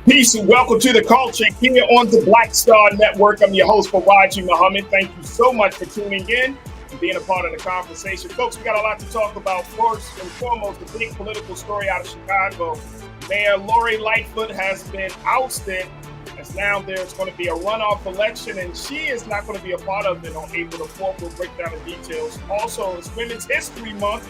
Peace and welcome to the culture here on the Black Star Network. I'm your host, Farajii Muhammad. Thank you so much for tuning in and being a part of the conversation. Folks, we got a lot to talk about. First and foremost, the big political story out of Chicago. Mayor Lori Lightfoot has been ousted, as now there's going to be a runoff election, and she is not going to be a part of it on April the 4th. We'll break down the details. Also, it's Women's History Month.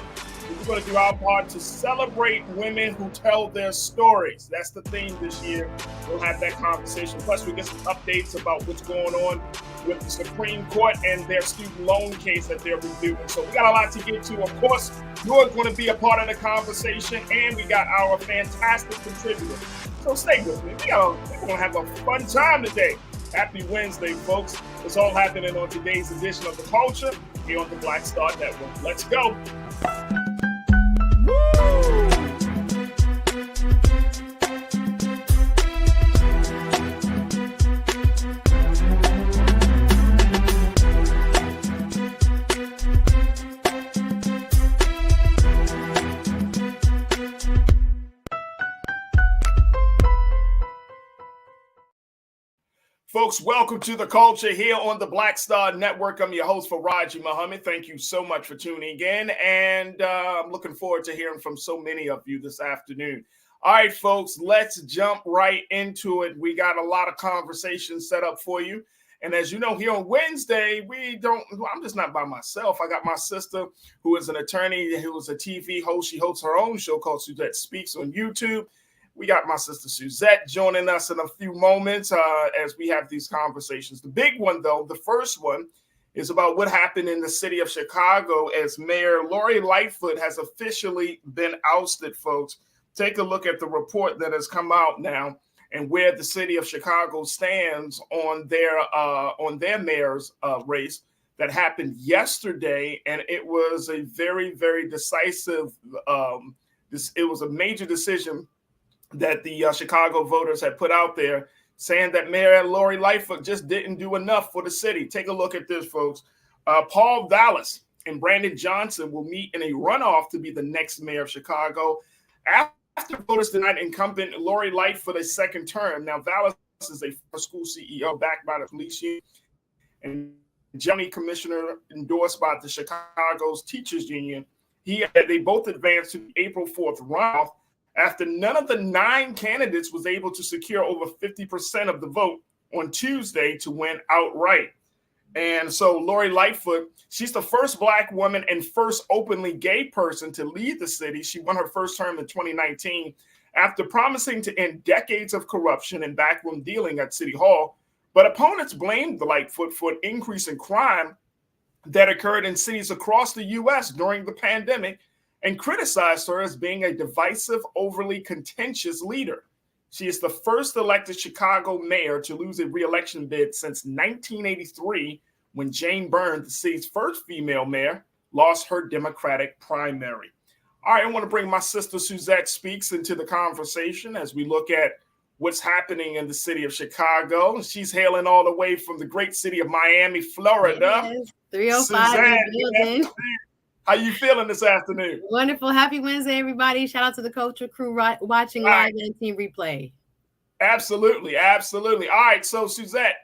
We're going to do our part to celebrate women who tell their stories. That's the theme this year. We'll have that conversation. Plus, we get some updates about what's going on with the Supreme Court and their student loan case that they're reviewing. So we got a lot to get to. Of course, you're going to be a part of the conversation, and we got our fantastic contributors. So stay with me. We're going to have a fun time today. Happy Wednesday, folks. It's all happening on today's edition of The Culture here on the Black Star Network. Let's go. Folks, welcome to the culture here on the Black Star Network. I'm your host, Farajii Muhammad. Thank you so much for tuning in, and I'm looking forward to hearing from so many of you this afternoon. All right, folks, let's jump right into it. We got a lot of conversations set up for you, and as you know, here on Wednesday, I'm just not by myself. I got my sister, who is an attorney, who is a TV host. She hosts her own show called Suzette Speaks on YouTube. We got my sister Suzette joining us in a few moments as we have these conversations. The big one, though, the first one, is about what happened in the city of Chicago as Mayor Lori Lightfoot has officially been ousted, folks. Take a look at the report that has come out now and where the city of Chicago stands on their mayor's race that happened yesterday. And it was a very, very decisive, it was a major decision that the Chicago voters had put out there, saying that Mayor Lori Lightfoot just didn't do enough for the city. Take a look at this, folks. Paul Vallas and Brandon Johnson will meet in a runoff to be the next mayor of Chicago after voters denied incumbent Lori Lightfoot a second term. Now, Vallas is a school CEO backed by the police union and county commissioner endorsed by the Chicago's teachers union. They both advanced to the April 4th runoff after none of the 9 candidates was able to secure over 50% of the vote on Tuesday to win outright. And so Lori Lightfoot, she's the first Black woman and first openly gay person to lead the city. She won her first term in 2019 after promising to end decades of corruption and backroom dealing at City Hall. But opponents blamed the Lightfoot for an increase in crime that occurred in cities across the U.S. during the pandemic, and criticized her as being a divisive, overly contentious leader. She is the first elected Chicago mayor to lose a re-election bid since 1983, when Jane Byrne, the city's first female mayor, lost her Democratic primary. All right, I want to bring my sister Suzette Speaks into the conversation as we look at what's happening in the city of Chicago. She's hailing all the way from the great city of Miami, Florida. Yes, 305 in the How you feeling this afternoon? Wonderful. Happy Wednesday, everybody. Shout out to the culture crew watching live and team replay. Absolutely. Absolutely. All right. So, Suzette,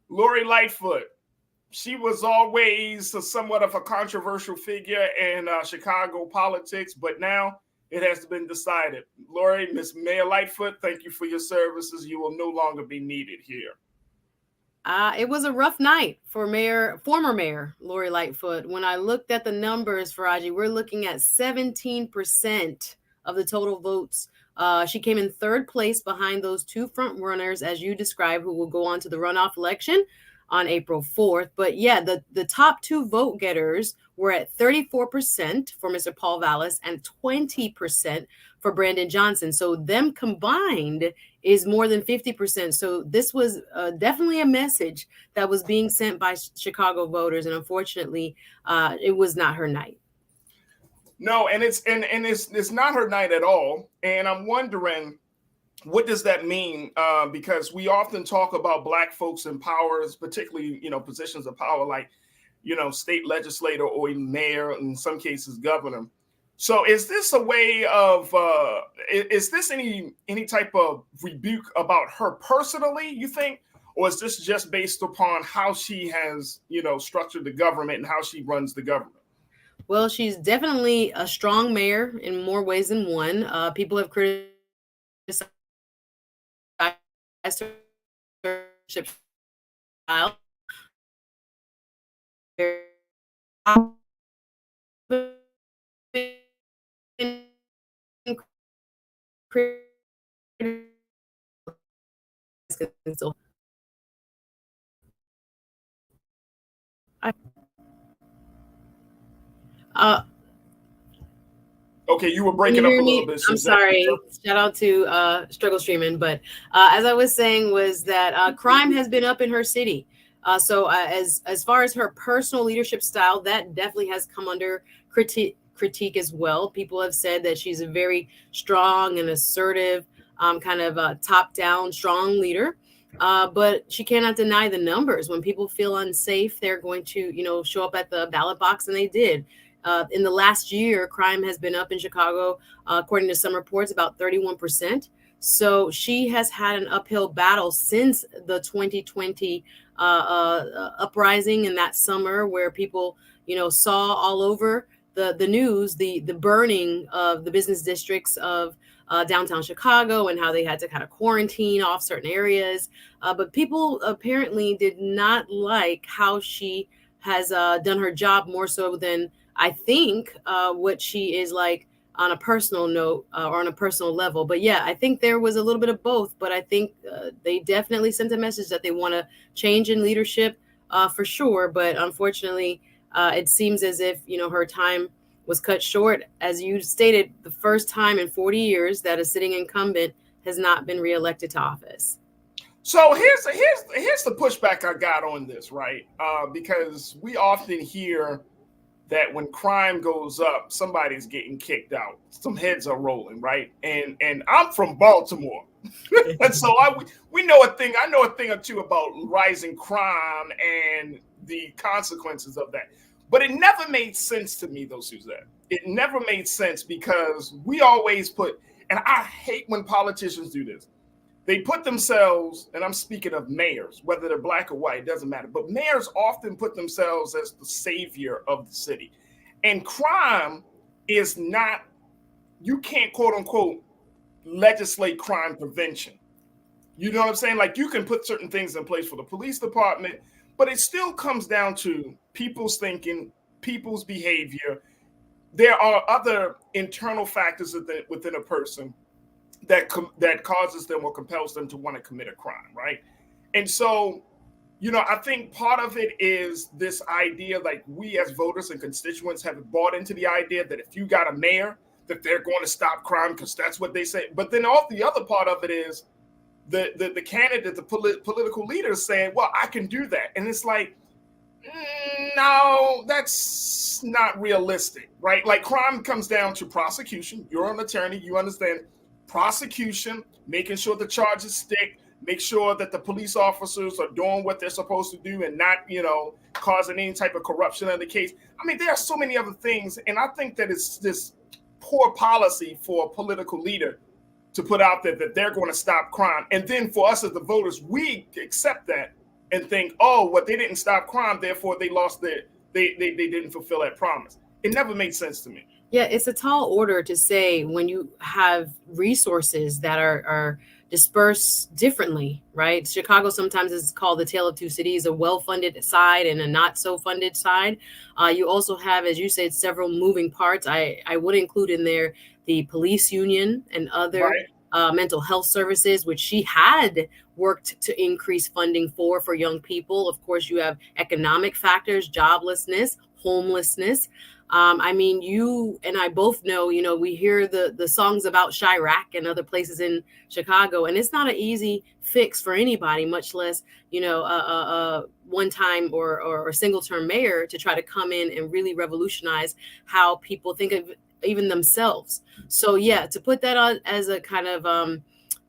Lori Lightfoot, she was always somewhat of a controversial figure in Chicago politics, but now it has been decided. Lori, Miss Mayor Lightfoot, thank you for your services. You will no longer be needed here. It was a rough night for former Mayor Lori Lightfoot. When I looked at the numbers, Farajii, we're looking at 17% of the total votes. She came in third place behind those 2 front runners, as you described, who will go on to the runoff election on April 4th. But yeah, the top 2 vote getters were at 34% for Mr. Paul Vallas and 20% for Brandon Johnson. So them combined is more than 50%. So this was definitely a message that was being sent by Chicago voters. And unfortunately, it was not her night. No, and it's not her night at all. And I'm wondering, what does that mean? Because we often talk about Black folks in power, particularly, positions of power like, state legislator or even mayor, in some cases governor. So is this a way of is this any type of rebuke about her personally, you think? Or is this just based upon how she has, structured the government and how she runs the government? Well, she's definitely a strong mayor in more ways than one. People have criticized her style. Okay, you were Can you breaking up a hear little me? bit. I'm sorry. Shout out to Struggle Streaming. But as I was saying, was that crime has been up in her city. So as far as her personal leadership style, that definitely has come under critique as well. People have said that she's a very strong and assertive, kind of top-down, strong leader. But she cannot deny the numbers. When people feel unsafe, they're going to, show up at the ballot box, and they did. In the last year, crime has been up in Chicago, according to some reports, about 31%. So she has had an uphill battle since the 2020 uprising in that summer, where people, saw all over the news the burning of the business districts of downtown Chicago and how they had to kind of quarantine off certain areas. But people apparently did not like how she has done her job, more so than I think what she is like on a personal note or on a personal level. But yeah, I think there was a little bit of both. But I think they definitely sent a message that they want to change in leadership for sure. But unfortunately, it seems as if, her time was cut short. As you stated, the first time in 40 years that a sitting incumbent has not been reelected to office. So here's the pushback I got on this, right? Because we often hear that when crime goes up, somebody's getting kicked out. Some heads are rolling, right? And I'm from Baltimore. And so we know a thing. I know a thing or two about rising crime and the consequences of that. But it never made sense to me, though, Suzette. It never made sense because we always put, and I hate when politicians do this. They put themselves, and I'm speaking of mayors, whether they're black or white, it doesn't matter. But mayors often put themselves as the savior of the city. And crime is not, you can't quote unquote legislate crime prevention. You know what I'm saying? Like you can put certain things in place for the police department, but it still comes down to people's thinking, people's behavior. There are other internal factors within a person that causes them or compels them to want to commit a crime, right? And so, I think part of it is this idea, like we as voters and constituents have bought into the idea that if you got a mayor, that they're going to stop crime because that's what they say. But then all the other part of it is the candidate, the political leaders saying, well, I can do that. And it's like, no, that's not realistic, right? Like crime comes down to prosecution. You're an attorney, you understand prosecution, making sure the charges stick, make sure that the police officers are doing what they're supposed to do and not, causing any type of corruption in the case. I mean, there are so many other things. And I think that it's this poor policy for a political leader to put out there that they're going to stop crime. And then for us as the voters, we accept that and think, oh, well, they didn't stop crime, therefore they lost they didn't fulfill that promise. It never made sense to me. Yeah, it's a tall order to say when you have resources that are dispersed differently, right? Chicago sometimes is called the tale of two cities, a well-funded side and a not so funded side. You also have, as you said, several moving parts. I would include in there the police union and other mental health services, which she had worked to increase funding for young people. Of course, you have economic factors, joblessness, homelessness. I mean, you and I both know, we hear the songs about Chirac and other places in Chicago, and it's not an easy fix for anybody, much less, one-time or single-term mayor to try to come in and really revolutionize how people think of even themselves. So, yeah, to put that on as a kind of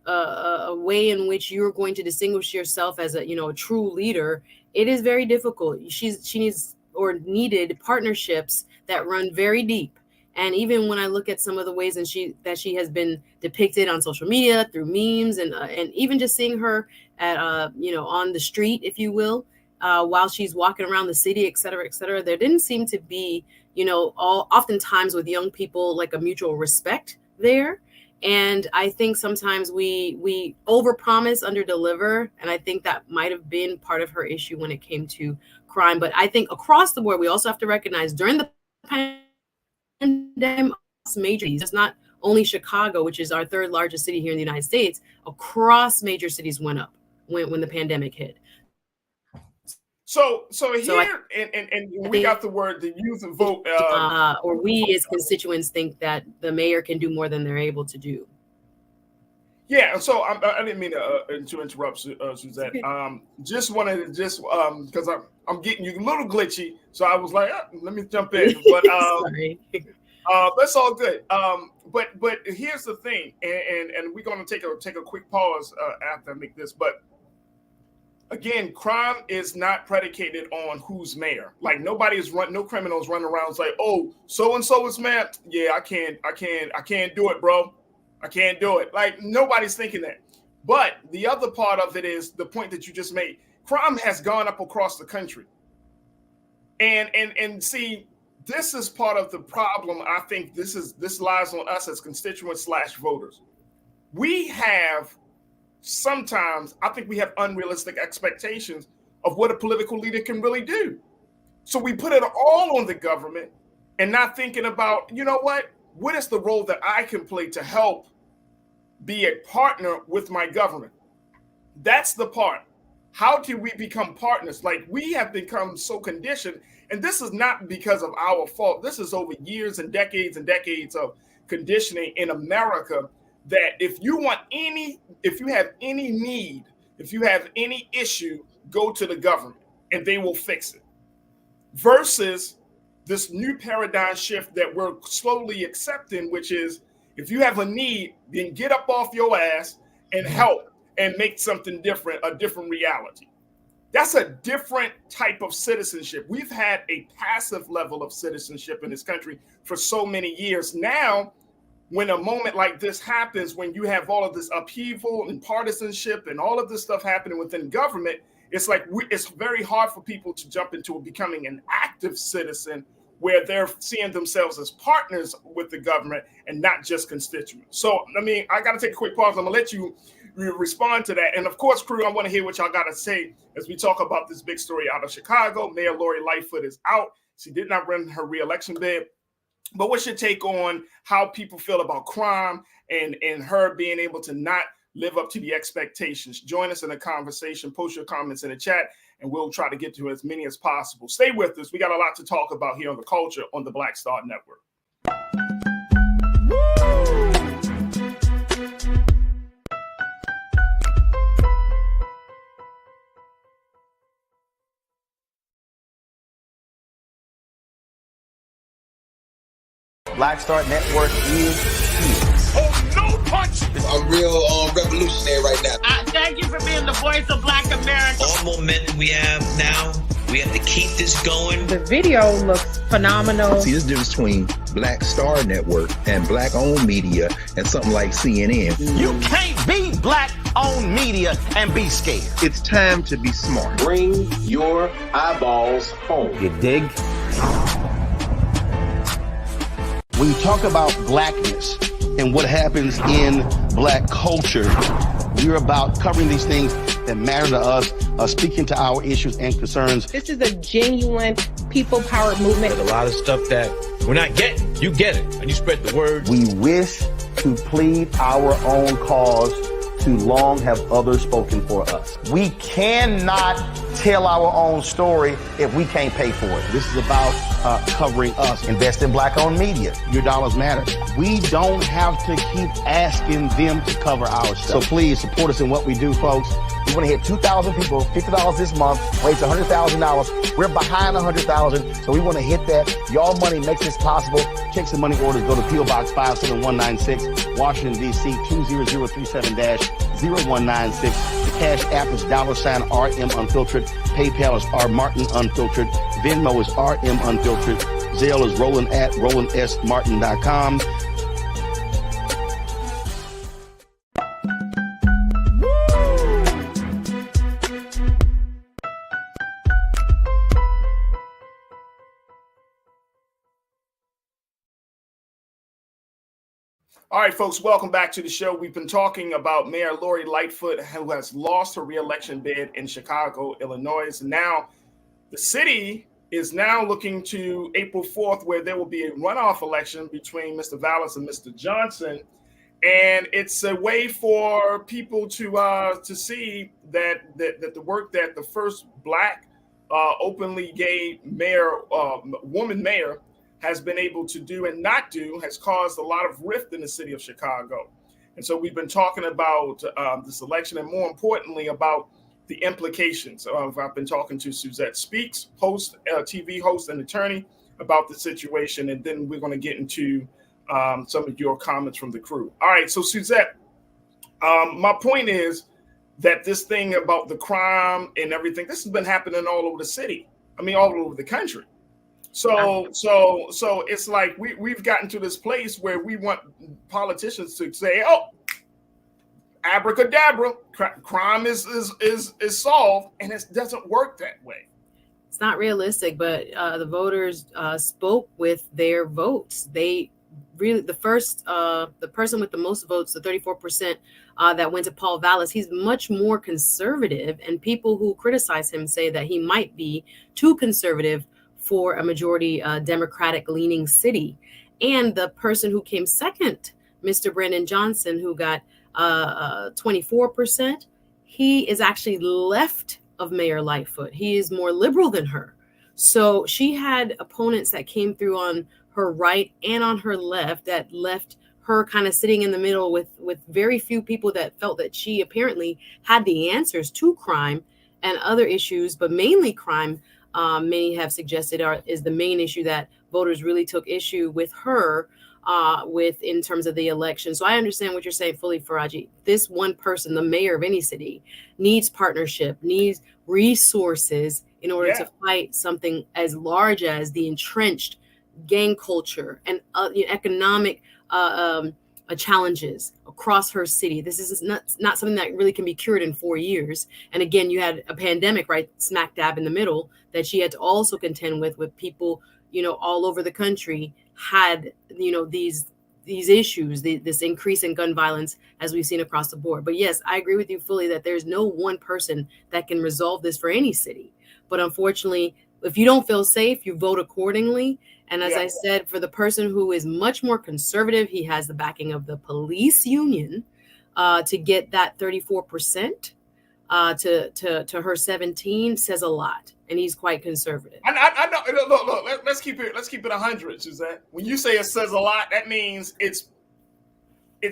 a way in which you're going to distinguish yourself as a true leader, it is very difficult. She needs or needed partnerships that run very deep. And even when I look at some of the ways that she has been depicted on social media through memes and even just seeing her at on the street, if you will, while she's walking around the city, et cetera, there didn't seem to be, oftentimes with young people, like a mutual respect there. And I think sometimes we overpromise, underdeliver, and I think that might have been part of her issue when it came to crime. But I think across the board, we also have to recognize during the pandemic, major cities, it's not only Chicago, which is our third largest city here in the United States, across major cities went up when the pandemic hit. So here, and we got the word, the youth vote. Or we as constituents think that the mayor can do more than they're able to do. Yeah, so I didn't mean to interrupt, Suzette. Just wanted to because I'm getting you a little glitchy, so I was like, let me jump in. But sorry. That's all good. But here's the thing, and we're going to take a quick pause after I make this. But again, crime is not predicated on who's mayor. Like no criminals running around like, oh, so and so is mayor. Yeah, I can't do it, bro. I can't do it. Like nobody's thinking that. But the other part of it is the point that you just made. Crime has gone up across the country. And see, this is part of the problem. I think this lies on us as constituents / voters. We have sometimes, I think we have unrealistic expectations of what a political leader can really do. So we put it all on the government and not thinking about, you know what is the role that I can play to help be a partner with my government? That's the part. How do we become partners? Like we have become so conditioned, and this is not because of our fault. This is over years and decades of conditioning in America that if you have any need, if you have any issue, go to the government and they will fix it. Versus this new paradigm shift that we're slowly accepting, which is if you have a need, then get up off your ass and help and make something different, a different reality. That's a different type of citizenship. We've had a passive level of citizenship in this country for so many years. Now, when a moment like this happens, when you have all of this upheaval and partisanship and all of this stuff happening within government, it's like it's very hard for people to jump into becoming an active citizen where they're seeing themselves as partners with the government and not just constituents. So, I mean, I got to take a quick pause. I'm going to let you respond to that. And of course, crew, I want to hear what y'all got to say as we talk about this big story out of Chicago. Mayor Lori Lightfoot is out. She did not run her re-election bid. But what's your take on how people feel about crime and her being able to not live up to the expectations? Join us in the conversation. Post your comments in the chat, and we'll try to get to as many as possible. Stay with us. We got a lot to talk about here on The Culture on the Black Star Network. Black Star Network is here. Oh, no punch! I'm real revolutionary right now. Thank you for being the voice of Black America. All momentum we have now, we have to keep this going. The video looks phenomenal. See, there's a difference between Black Star Network and black-owned media and something like CNN. You can't be black-owned media and be scared. It's time to be smart. Bring your eyeballs home. You dig? When you talk about blackness and what happens in black culture, we're about covering these things that matter to us, speaking to our issues and concerns. This is a genuine people-powered movement. There's a lot of stuff that we're not getting. You get it, and you spread the word. We wish to plead our own cause. Too long have others spoken for us. We cannot tell our own story if we can't pay for it. This is about covering us. Invest in black-owned media. Your dollars matter. We don't have to keep asking them to cover our stuff. So please support us in what we do, folks. We want to hit 2,000 people, $50 this month, raise $100,000. We're behind 100,000, so we want to hit that. Y'all money makes this possible. Checks and money orders go to P.O. Box 57196, Washington, D.C. 20037-0196. The Cash App is $RM Unfiltered. PayPal is R Martin Unfiltered. Venmo is RM Unfiltered. Zelle is roland@rolandsmartin.com. All right, folks, welcome back to the show. We've been talking about Mayor Lori Lightfoot, who has lost her reelection bid in Chicago, Illinois. Now, the city is now looking to April 4th, where there will be a runoff election between Mr. Vallis and Mr. Johnson. And it's a way for people to see that the work that the first Black openly gay mayor, woman mayor, has been able to do and not do has caused a lot of rift in the city of Chicago. And so we've been talking about this election and more importantly about the implications of, I've been talking to Suzette Speaks, host, TV host and attorney about the situation. And then we're going to get into some of your comments from the crew. All right, so Suzette, my point is that this thing about the crime and everything, this has been happening all over the city. I mean, all over the country. So it's like we've gotten to this place where we want politicians to say, "Oh, abracadabra, crime is solved," and it doesn't work that way. It's not realistic, but the voters spoke with their votes. They really, the person with the most votes, the 34% that went to Paul Vallis, he's much more conservative, and people who criticize him say that he might be too conservative for a majority Democratic-leaning city. And the person who came second, Mr. Brandon Johnson, who got 24%, he is actually left of Mayor Lightfoot. He is more liberal than her. So she had opponents that came through on her right and on her left that left her kind of sitting in the middle with very few people that felt that she apparently had the answers to crime and other issues, but mainly crime. Many have suggested is the main issue that voters really took issue with her with in terms of the election. So I understand what you're saying fully, Farajii. This one person, the mayor of any city, needs partnership, needs resources in order to fight something as large as the entrenched gang culture and economic challenges across her city. This is not something that really can be cured in 4 years. And again, you had a pandemic right smack dab in the middle that she had to also contend with people, all over the country had, these issues, this increase in gun violence as we've seen across the board. But yes, I agree with you fully that there's no one person that can resolve this for any city. But unfortunately, if you don't feel safe, you vote accordingly. And as I said, for the person who is much more conservative, he has the backing of the police union to get that 34% to her 17 says a lot. And he's quite conservative. I know. Look, let's keep it 100, Suzette. When you say it says a lot, that means it's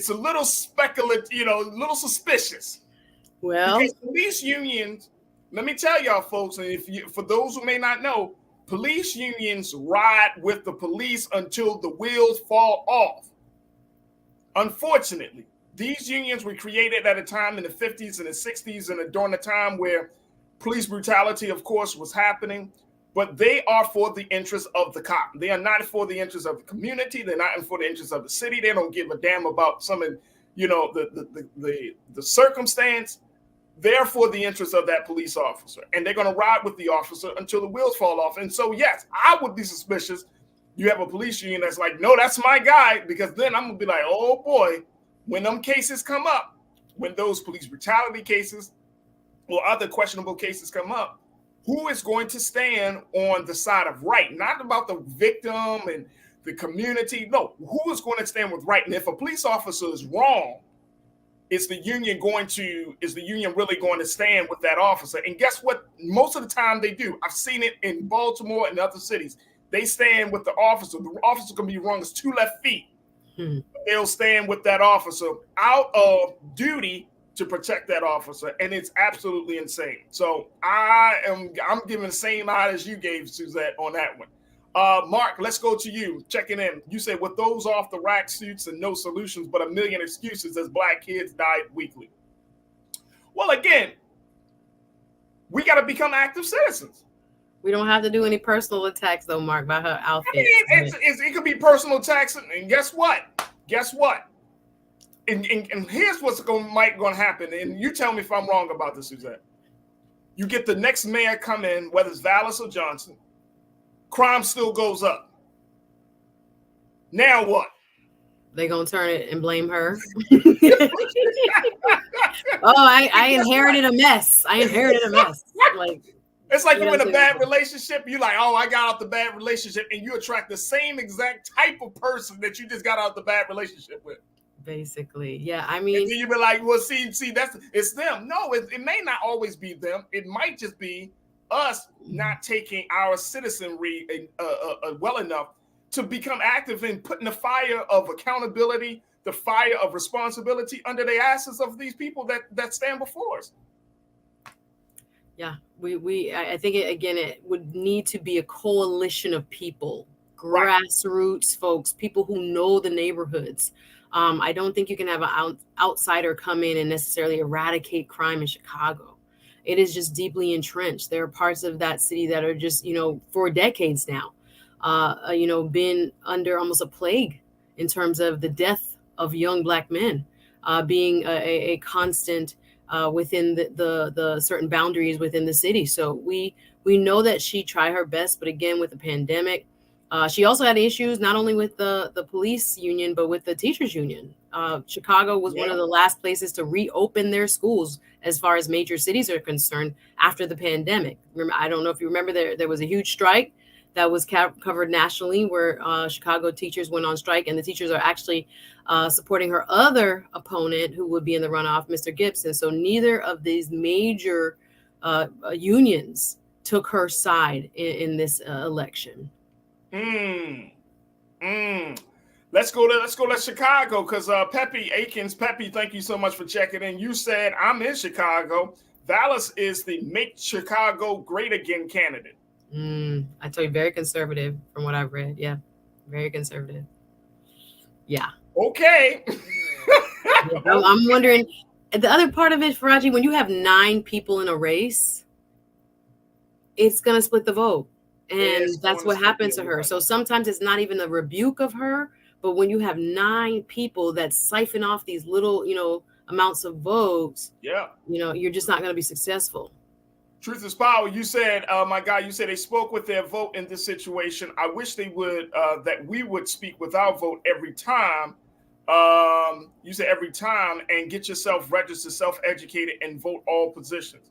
a little speculative, a little suspicious. Well, because police unions, let me tell y'all folks, and for those who may not know, police unions ride with the police until the wheels fall off. Unfortunately, these unions were created at a time in the 50s and the 60s and during the time where police brutality, of course, was happening. But they are for the interest of the cop. They are not for the interest of the community. They're not for the interest of the city. They don't give a damn about some of, the circumstance. They're for the interest of that police officer, and they're going to ride with the officer until the wheels fall off. And so, yes, I would be suspicious. You have a police union that's like, no, that's my guy, because then I'm going to be like, oh, boy, when them cases come up, when those police brutality cases or other questionable cases come up, who is going to stand on the side of right? Not about the victim and the community. No, who is going to stand with right? And if a police officer is wrong, is the union really going to stand with that officer? And guess what? Most of the time they do. I've seen it in Baltimore and other cities. They stand with the officer. The officer can be wrong as 2 left feet. They'll stand with that officer out of duty to protect that officer. And it's absolutely insane. So I'm giving the same eye as you gave, Suzette, on that one. Mark, let's go to you. Checking in. You said, with those off the rack suits and no solutions, but a million excuses as Black kids died weekly. Well, again, we got to become active citizens. We don't have to do any personal attacks though, Mark, by her outfit. I mean, it could be personal attacks, and guess what? And here's what's might going to happen. And you tell me if I'm wrong about this, Suzette. You get the next mayor come in, whether it's Vallis or Johnson, crime still goes up. Now what? They gonna turn it and blame her. I inherited a mess. Like, it's like you're in a bad relationship. You're like, oh, I got out the bad relationship, and you attract the same exact type of person that you just got out the bad relationship with. Basically, yeah. I mean, and then you be like, well, see, it's them. No, it may not always be them. It might just be us not taking our citizenry well enough to become active in putting the fire of accountability, the fire of responsibility under the asses of these people that stand before us. Yeah, I think it would need to be a coalition of people, grassroots folks, people who know the neighborhoods. I don't think you can have an outsider come in and necessarily eradicate crime in Chicago. It is just deeply entrenched. There are parts of that city that are just, for decades now, been under almost a plague in terms of the death of young Black men being a constant within the certain boundaries within the city. So we know that she tried her best, but again, with the pandemic, she also had issues not only with the police union, but with the teachers union. Chicago was one of the last places to reopen their schools as far as major cities are concerned after the pandemic. I don't know if you remember, there was a huge strike that was covered nationally where Chicago teachers went on strike, and the teachers are actually supporting her other opponent who would be in the runoff, Mr. Gibson. So neither of these major unions took her side in this election. Let's go to Chicago, because Pepe Akins, thank you so much for checking in. You said, I'm in Chicago. Vallis is the Make Chicago Great Again candidate. I tell you, very conservative from what I've read. Yeah, very conservative. Yeah. Okay. I'm wondering, the other part of it, Farajii, when you have 9 people in a race, it's going to split the vote. And that's what happens to her. So sometimes it's not even a rebuke of her, but when you have 9 people that siphon off these little, amounts of votes, you're just not going to be successful. Truth is power. You said, my God, you said they spoke with their vote in this situation. I wish they would, that we would speak with our vote every time. You said every time, and get yourself registered, self-educated, and vote all positions.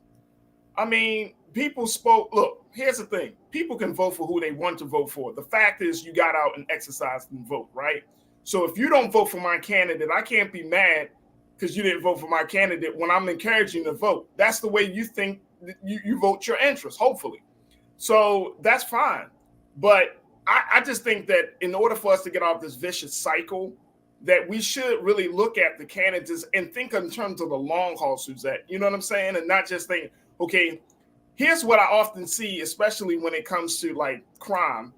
I mean, people spoke. Look, here's the thing. People can vote for who they want to vote for. The fact is you got out and exercised and vote, right? So if you don't vote for my candidate, I can't be mad because you didn't vote for my candidate when I'm encouraging you to vote. That's the way you think you vote your interest, hopefully. So that's fine. But I just think that in order for us to get off this vicious cycle, that we should really look at the candidates and think in terms of the long haul, Suzette. You know what I'm saying? And not just think, okay, here's what I often see, especially when it comes to like crime,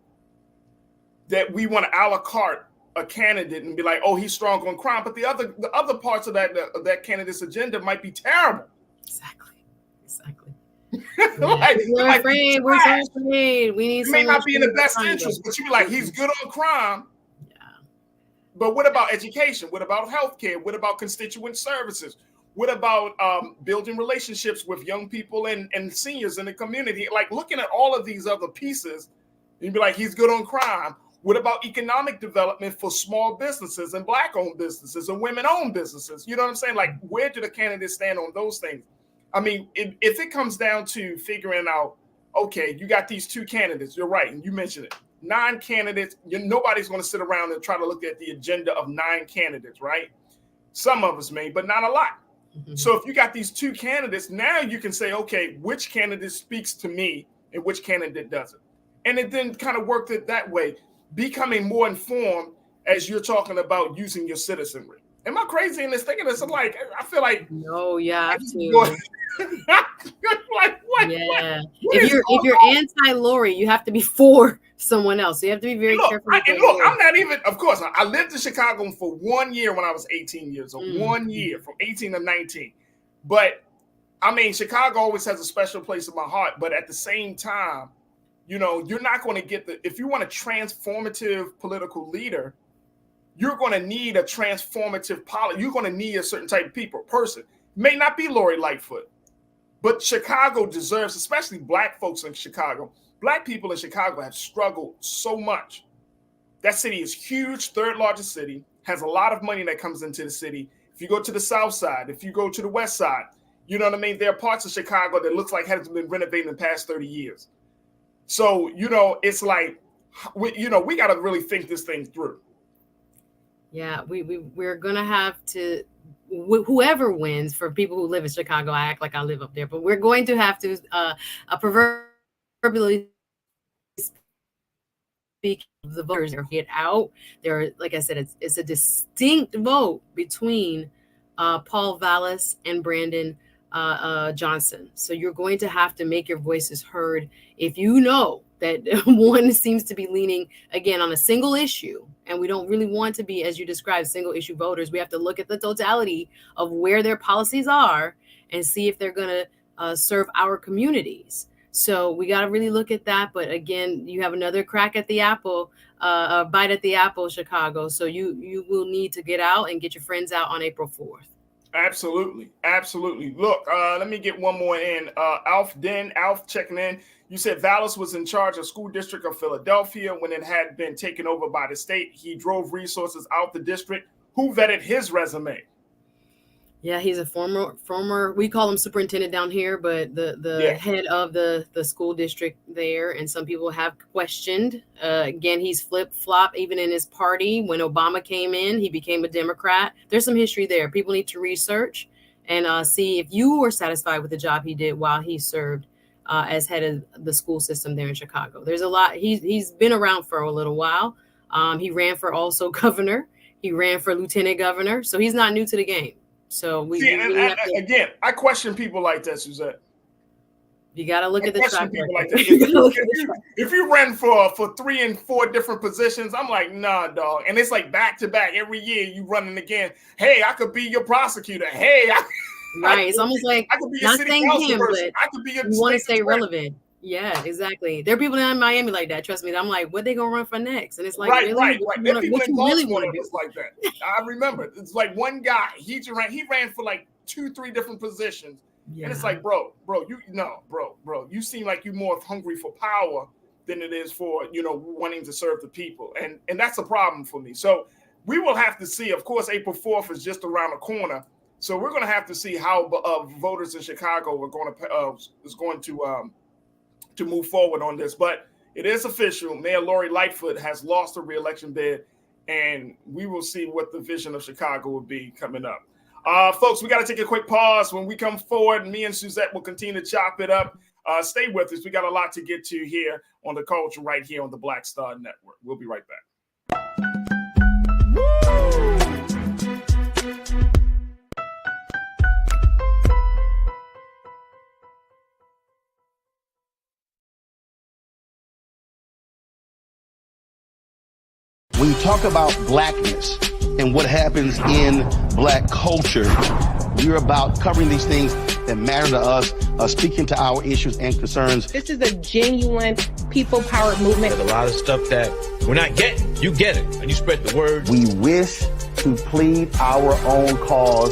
that we want to a la carte a candidate and be like, oh, he's strong on crime, but the other parts of that candidate's agenda might be terrible. Exactly. We're afraid. We're so afraid. We need. It may not be in the best interest, but you be like, he's good on crime. Yeah. But what about education? What about healthcare? What about constituent services? What about building relationships with young people and seniors in the community? Like looking at all of these other pieces, you'd be like, he's good on crime. What about economic development for small businesses and Black-owned businesses and women-owned businesses? You know what I'm saying? Like, where do the candidates stand on those things? I mean, if it comes down to figuring out, okay, you got these 2 candidates, you're right, and you mentioned it, 9 candidates, nobody's going to sit around and try to look at the agenda of 9 candidates, right? Some of us may, but not a lot. Mm-hmm. So if you got these 2 candidates, now you can say, okay, which candidate speaks to me and which candidate doesn't? And it then kind of worked it that way, becoming more informed as you're talking about using your citizenry. Am I crazy in this thinking this? I'm like, I feel like no, yeah, I have to. Like what? Yeah. If you're anti-Lori, you have to be for someone else. So you have to be very careful. I'm not even. Of course, I lived in Chicago for 1 year when I was 18 years old. 1 year, from 18 to 19. But I mean, Chicago always has a special place in my heart. But at the same time, You know, you're not going to get if you want a transformative political leader, you're going to need a transformative policy. You're going to need a certain type of person. May not be Lori Lightfoot, but Chicago deserves, especially black folks in Chicago. Black people in Chicago have struggled so much. That city is huge, third largest city, has a lot of money that comes into the city. If you go to the south side, if you go to the west side, you know what I mean? There are parts of Chicago that looks like hasn't been renovated in the past 30 years. So, you know, it's like, we got to really think this thing through. Yeah, we're going to have to, whoever wins, for people who live in Chicago, I act like I live up there, but we're going to have to proverbially speak of the voters get out. There, like I said, it's a distinct vote between Paul Vallis and Brandon Johnson. So you're going to have to make your voices heard. If you know that one seems to be leaning again on a single issue, and we don't really want to be, as you described, single issue voters, we have to look at the totality of where their policies are and see if they're going to serve our communities. So we got to really look at that. But again, you have another crack at the apple, a bite at the apple, Chicago. So you will need to get out and get your friends out on April 4th. Absolutely. Absolutely. Look, let me get one more in. Alf checking in. You said Vallis was in charge of school district of Philadelphia when it had been taken over by the state. He drove resources out the district. Who vetted his resume? Yeah, he's a former, we call him superintendent down here, but the head of the school district there. And some people have questioned. Again, he's flip-flop even in his party. When Obama came in, he became a Democrat. There's some history there. People need to research and see if you were satisfied with the job he did while he served as head of the school system there in Chicago. There's a lot. He's been around for a little while. He ran for also governor. He ran for lieutenant governor. So he's not new to the game. So again, I question people like that, Suzette. You got to look at the track record. Like that. If you ran for 3 and 4 different positions, I'm like, nah, dog. And it's like back to back every year you running again. Hey, I could be your prosecutor. Hey, right. It's almost like I could be not saying him, but I could be you want to stay relevant. Yeah, exactly. There are people in Miami like that. Trust me. I'm like, what they gonna run for next? And it's like, right. There are people in Baltimore that was like that. I remember. It's like one guy. He ran for like 2-3 different positions, and it's like, bro, you seem like you're more hungry for power than it is for wanting to serve the people, and that's a problem for me. So we will have to see. Of course, April 4th is just around the corner, so we're going to have to see how voters in Chicago are going to move forward on this. But it is official. Mayor Lori Lightfoot has lost her re-election bid, and we will see what the vision of Chicago will be coming up. Folks, we got to take a quick pause. When we come forward, me and Suzette will continue to chop it up. Stay with us. We got a lot to get to here on the culture right here on the Black Star Network. We'll be right back. When you talk about blackness and what happens in black culture, we're about covering these things that matter to us, speaking to our issues and concerns. This is a genuine people powered movement. There's a lot of stuff that we're not getting. You get it, and you spread the word. We wish to plead our own cause.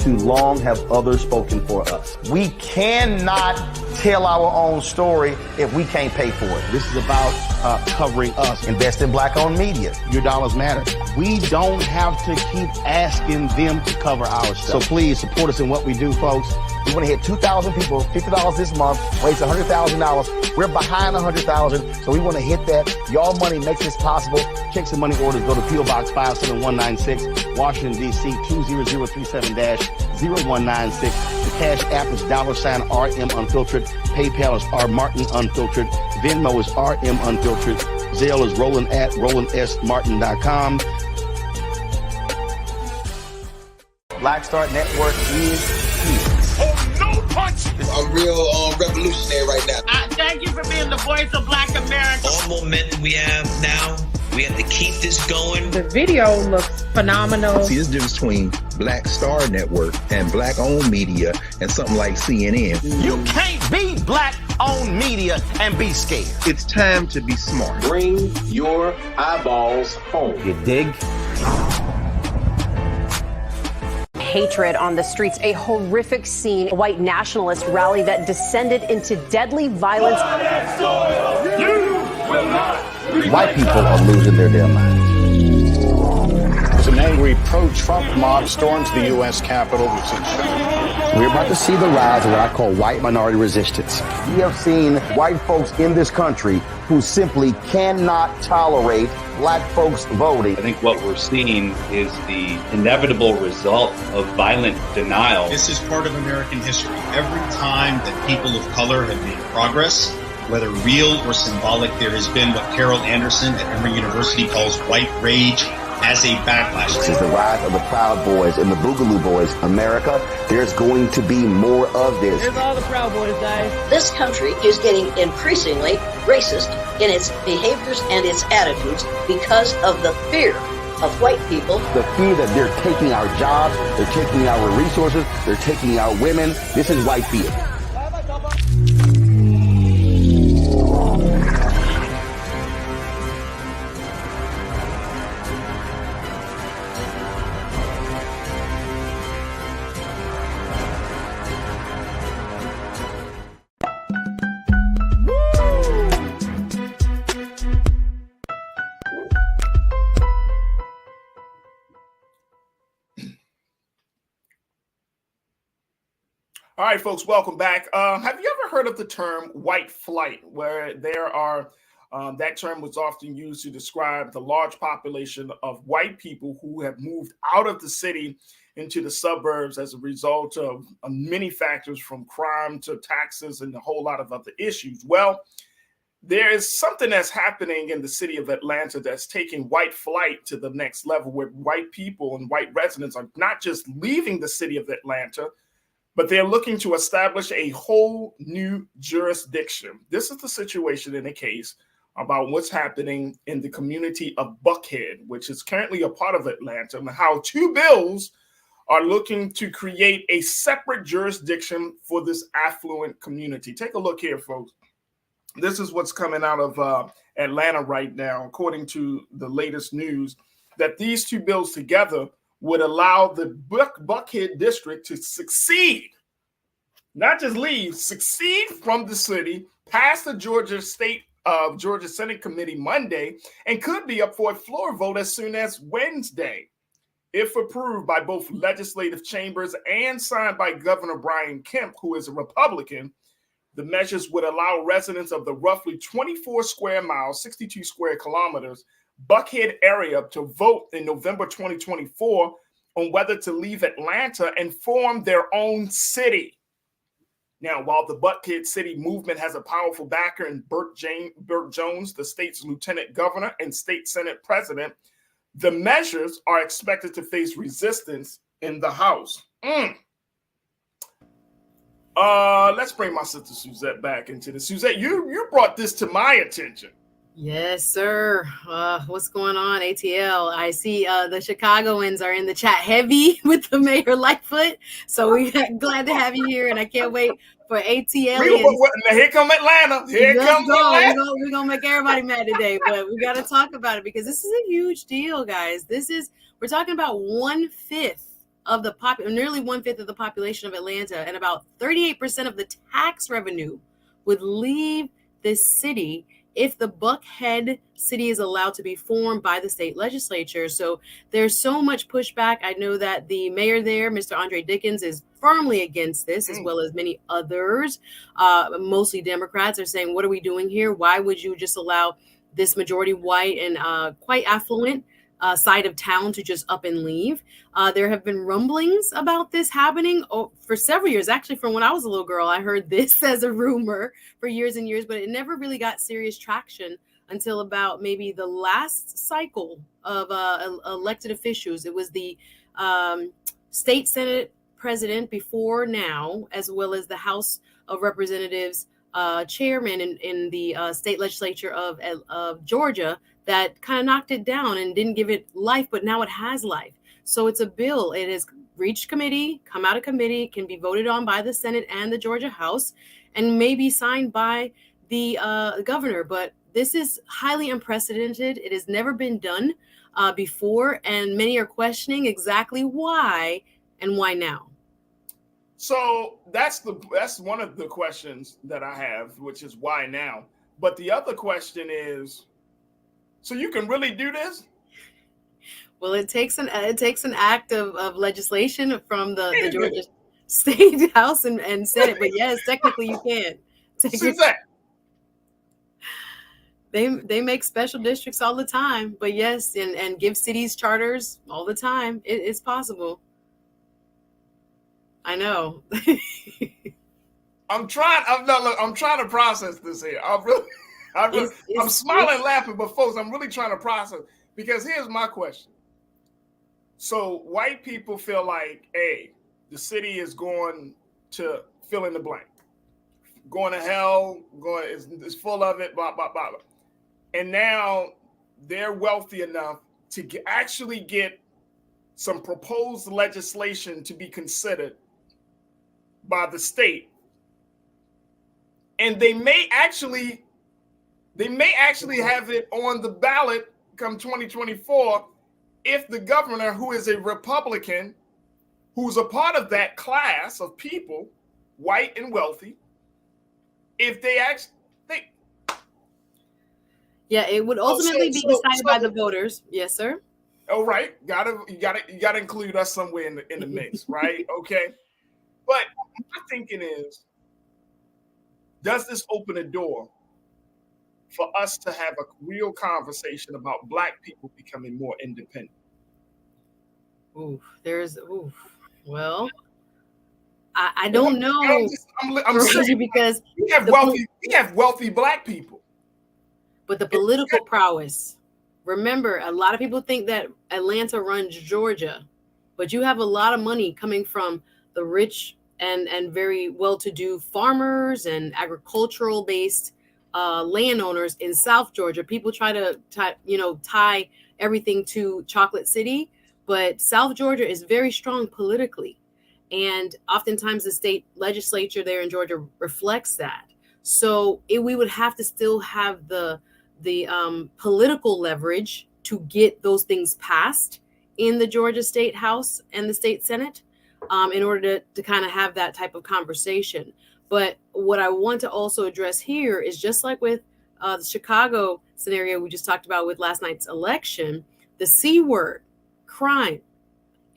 Too long have others spoken for us. We cannot tell our own story if we can't pay for it. This is about covering us. Invest in black-owned media. Your dollars matter. We don't have to keep asking them to cover our stuff. So please support us in what we do, folks. We want to hit 2,000 people, $50 this month, raise $100,000. We're behind 100,000, so we want to hit that. Your money makes this possible. Checks and money orders go to P.O. Box 57196, Washington, D.C. 20037-0196. The Cash App is $RM Unfiltered. PayPal is R Martin Unfiltered. Venmo is RM Unfiltered. Zelle is Roland@RolandSMartin.com. Black Star Network is here. Oh, no punch! I'm real revolutionary right now. Thank you for being the voice of Black America. All momentum we have now We have to keep this going. The video looks phenomenal. See, there's a difference between Black Star Network and black-owned media and something like CNN. You can't be black-owned media and be scared. It's time to be smart. Bring your eyeballs home. You dig? Hatred on the streets, a horrific scene, a white nationalist rally that descended into deadly violence. White people are losing their damn minds. An angry pro-Trump mob storms the U.S. Capitol. We're about to see the rise of what I call white minority resistance. We have seen white folks in this country who simply cannot tolerate black folks voting. I think what we're seeing is the inevitable result of violent denial. This is part of American history. Every time that people of color have made progress, whether real or symbolic, there has been what Carol Anderson at Emory University calls white rage as a backlash. This is the rise of the Proud Boys and the Boogaloo Boys. America, there's going to be more of this. Here's all the Proud Boys, guys. This country is getting increasingly racist in its behaviors and its attitudes because of the fear of white people. The fear that they're taking our jobs, they're taking our resources, they're taking our women. This is white fear. All right, folks, welcome back. Have you ever heard of the term white flight, where there are that term was often used to describe the large population of white people who have moved out of the city into the suburbs as a result of many factors, from crime to taxes and a whole lot of other issues? Well, there is something that's happening in the city of Atlanta that's taking white flight to the next level, where white people and white residents are not just leaving the city of Atlanta, but they're looking to establish a whole new jurisdiction. This is the situation in the case about what's happening in the community of Buckhead, which is currently a part of Atlanta, and how two bills are looking to create a separate jurisdiction for this affluent community. Take a look here, folks. This is what's coming out of Atlanta right now, according to the latest news, that these two bills together would allow the Buckhead district to succeed, not just leave, succeed from the city, pass the Georgia Senate Committee Monday, and could be up for a floor vote as soon as Wednesday. If approved by both legislative chambers and signed by Governor Brian Kemp, who is a Republican, the measures would allow residents of the roughly 24 square miles, 62 square kilometers, Buckhead area to vote in November 2024 on whether to leave Atlanta and form their own city. Now, while the Buckhead City movement has a powerful backer in Burt Jones, the state's lieutenant governor and state senate president, the measures are expected to face resistance in the House. Let's bring my sister Suzette back into this. Suzette, you brought this to my attention. Yes, sir. What's going on, ATL? I see the Chicagoans are in the chat heavy with the Mayor Lightfoot. So we're glad to have you here, and I can't wait for ATL. Here come Atlanta. Here comes Atlanta. We're going to make everybody mad today, but we got to talk about it because this is a huge deal, guys. We're talking about nearly 1/5 of the population of Atlanta, and about 38% of the tax revenue would leave this city if the Buckhead city is allowed to be formed by the state legislature. So there's so much pushback. I know that the mayor there, Mr. Andre Dickens, is firmly against this, as well as many others, mostly Democrats, are saying, what are we doing here? Why would you just allow this majority white and quite affluent side of town to just up and leave? There have been rumblings about this happening for several years. Actually, from when I was a little girl, I heard this as a rumor for years and years, but it never really got serious traction until about maybe the last cycle of elected officials. It was the state senate president before now, as well as the House of Representatives chairman in the state legislature of Georgia, that kind of knocked it down and didn't give it life, but now it has life. So it's a bill. It has reached committee, come out of committee, can be voted on by the Senate and the Georgia House, and may be signed by the governor. But this is highly unprecedented. It has never been done before, and many are questioning exactly why and why now. So that's one of the questions that I have, which is why now. But the other question is, so you can really do this? Well, it takes an act of legislation from the Georgia State House and Senate. But yes, technically you can. They make special districts all the time. But yes, and give cities charters all the time. It's possible. I know. I'm trying to process this here. I'm smiling, laughing, but folks, I'm really trying to process, because here's my question. So white people feel like, hey, the city is going to fill in the blank, going to hell, it's full of it, blah, blah, blah, blah. And now they're wealthy enough to actually get some proposed legislation to be considered by the state. And they may actually have it on the ballot come 2024 if the governor, who is a Republican, who's a part of that class of people, white and wealthy, if they actually yeah, it would ultimately be decided by the voters. Yes, sir. Oh, right. You gotta include us somewhere in the mix, right? Okay. But my thinking is, does this open a door for us to have a real conversation about Black people becoming more independent? Well, I don't know. I'm saying, because we have wealthy Black people. But the political prowess. Remember, a lot of people think that Atlanta runs Georgia, but you have a lot of money coming from the rich and very well-to-do farmers and agricultural-based landowners in South Georgia. People try to tie everything to Chocolate City, but South Georgia is very strong politically, and oftentimes the state legislature there in Georgia reflects that. So we would have to still have the political leverage to get those things passed in the Georgia State House and the State Senate in order to kind of have that type of conversation. But what I want to also address here is, just like with the Chicago scenario we just talked about with last night's election, the C word, crime,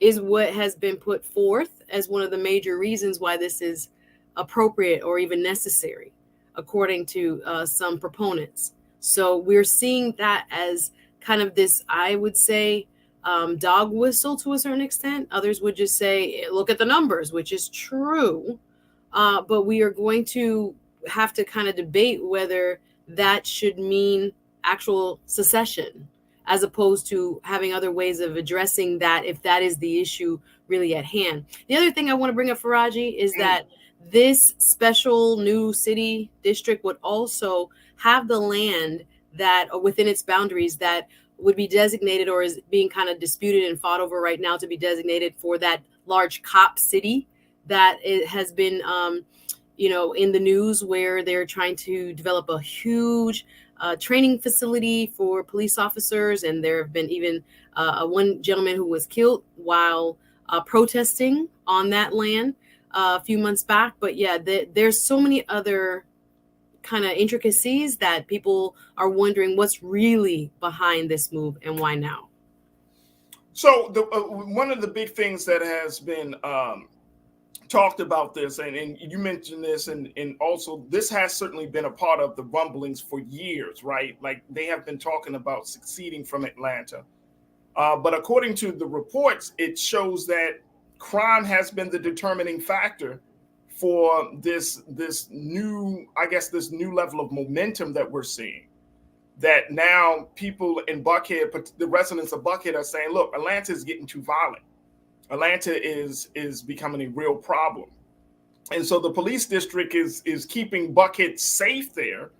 is what has been put forth as one of the major reasons why this is appropriate or even necessary, according to some proponents. So we're seeing that as kind of this, I would say, dog whistle to a certain extent. Others would just say, look at the numbers, which is true. But we are going to have to kind of debate whether that should mean actual secession, as opposed to having other ways of addressing that, if that is the issue really at hand. The other thing I want to bring up, Farajii, is that this special new city district would also have the land that within its boundaries that would be designated, or is being kind of disputed and fought over right now, to be designated for that large cop city that it has been, in the news, where they're trying to develop a huge training facility for police officers. And there have been even one gentleman who was killed while protesting on that land a few months back. But yeah, there's so many other kind of intricacies that people are wondering what's really behind this move and why now. So one of the big things that has been talked about this, and you mentioned this, and also this has certainly been a part of the rumblings for years, right? Like, they have been talking about seceding from Atlanta. But according to the reports, it shows that crime has been the determining factor for this new level of momentum that we're seeing. That now people in Buckhead, the residents of Buckhead, are saying, look, Atlanta is getting too violent. Atlanta is becoming a real problem. And so the police district is keeping Buckhead safe there,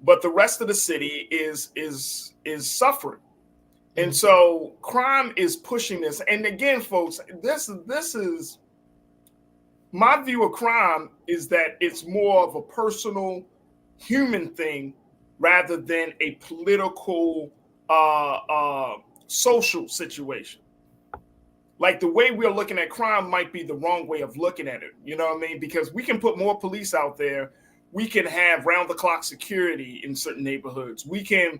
but the rest of the city is suffering. And so crime is pushing this. And again, folks, this is my view of crime, is that it's more of a personal human thing rather than a political social situation. Like the way we're looking at crime might be the wrong way of looking at it. You know what I mean? Because we can put more police out there. We can have round the clock security in certain neighborhoods. We can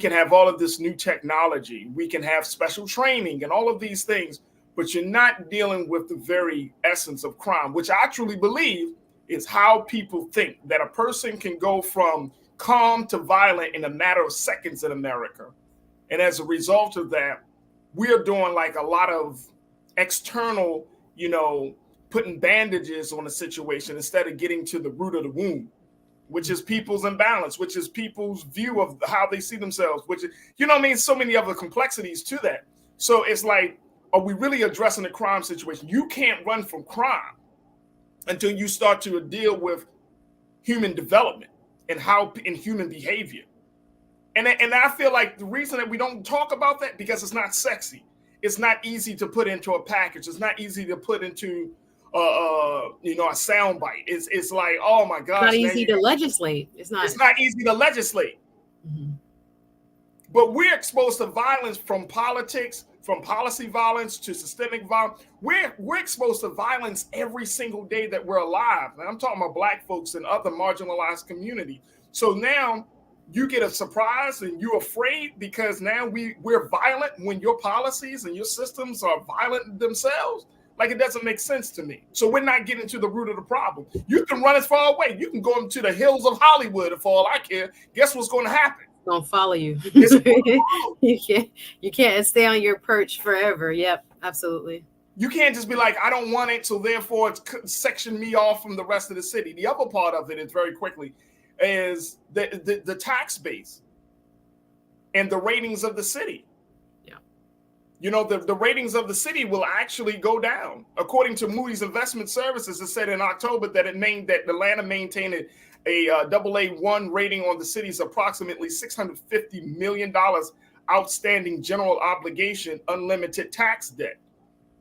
have all of this new technology. We can have special training and all of these things, but you're not dealing with the very essence of crime, which I truly believe is how people think that a person can go from calm to violent in a matter of seconds in America. And as a result of that, we're doing like a lot of external, putting bandages on a situation instead of getting to the root of the wound, which is people's imbalance, which is people's view of how they see themselves, which is, so many other complexities to that. So it's like, are we really addressing the crime situation? You can't run from crime until you start to deal with human development and human behavior. And I feel like the reason that we don't talk about that, because it's not sexy. It's not easy to put into a package. It's not easy to put into a soundbite. It's like, oh my gosh. It's not easy to legislate. It's not easy to legislate. Mm-hmm. But we're exposed to violence from politics, from policy violence to systemic violence. We're exposed to violence every single day that we're alive. And I'm talking about Black folks and other marginalized community. So now you get a surprise and you're afraid because now we're violent when your policies and your systems are violent themselves. Like, it doesn't make sense to me. So we're not getting to the root of the problem. You can run as far away. You can go into the hills of Hollywood for all I care. Guess what's going to happen? It's going to follow you. You can't stay on your perch forever. Yep, absolutely. You can't just be like, I don't want it, so therefore it's section me off from the rest of the city. The other part of it is, very quickly, is the tax base and the ratings of the city. Yeah. The ratings of the city will actually go down. According to Moody's Investment Services, it said in October that Atlanta maintained a AA1 rating on the city's approximately $650 million outstanding general obligation unlimited tax debt.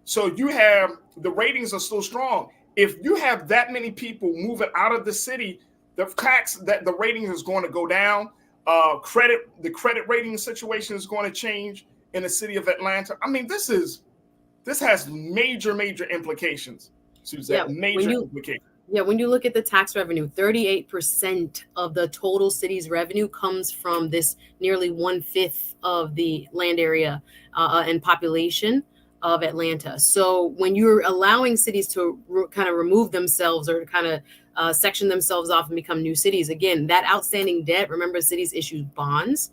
So you have, the ratings are still strong. If you have that many people moving out of the city, the rating is going to go down. The credit rating situation is going to change in the city of Atlanta. I mean, this has major implications, Suzette. Yeah, major implications. Yeah, when you look at the tax revenue, 38% of the total city's revenue comes from this nearly 1/5 of the land area and population of Atlanta. So when you're allowing cities to kind of remove themselves or kind of section themselves off and become new cities, again, that outstanding debt, remember, cities issue bonds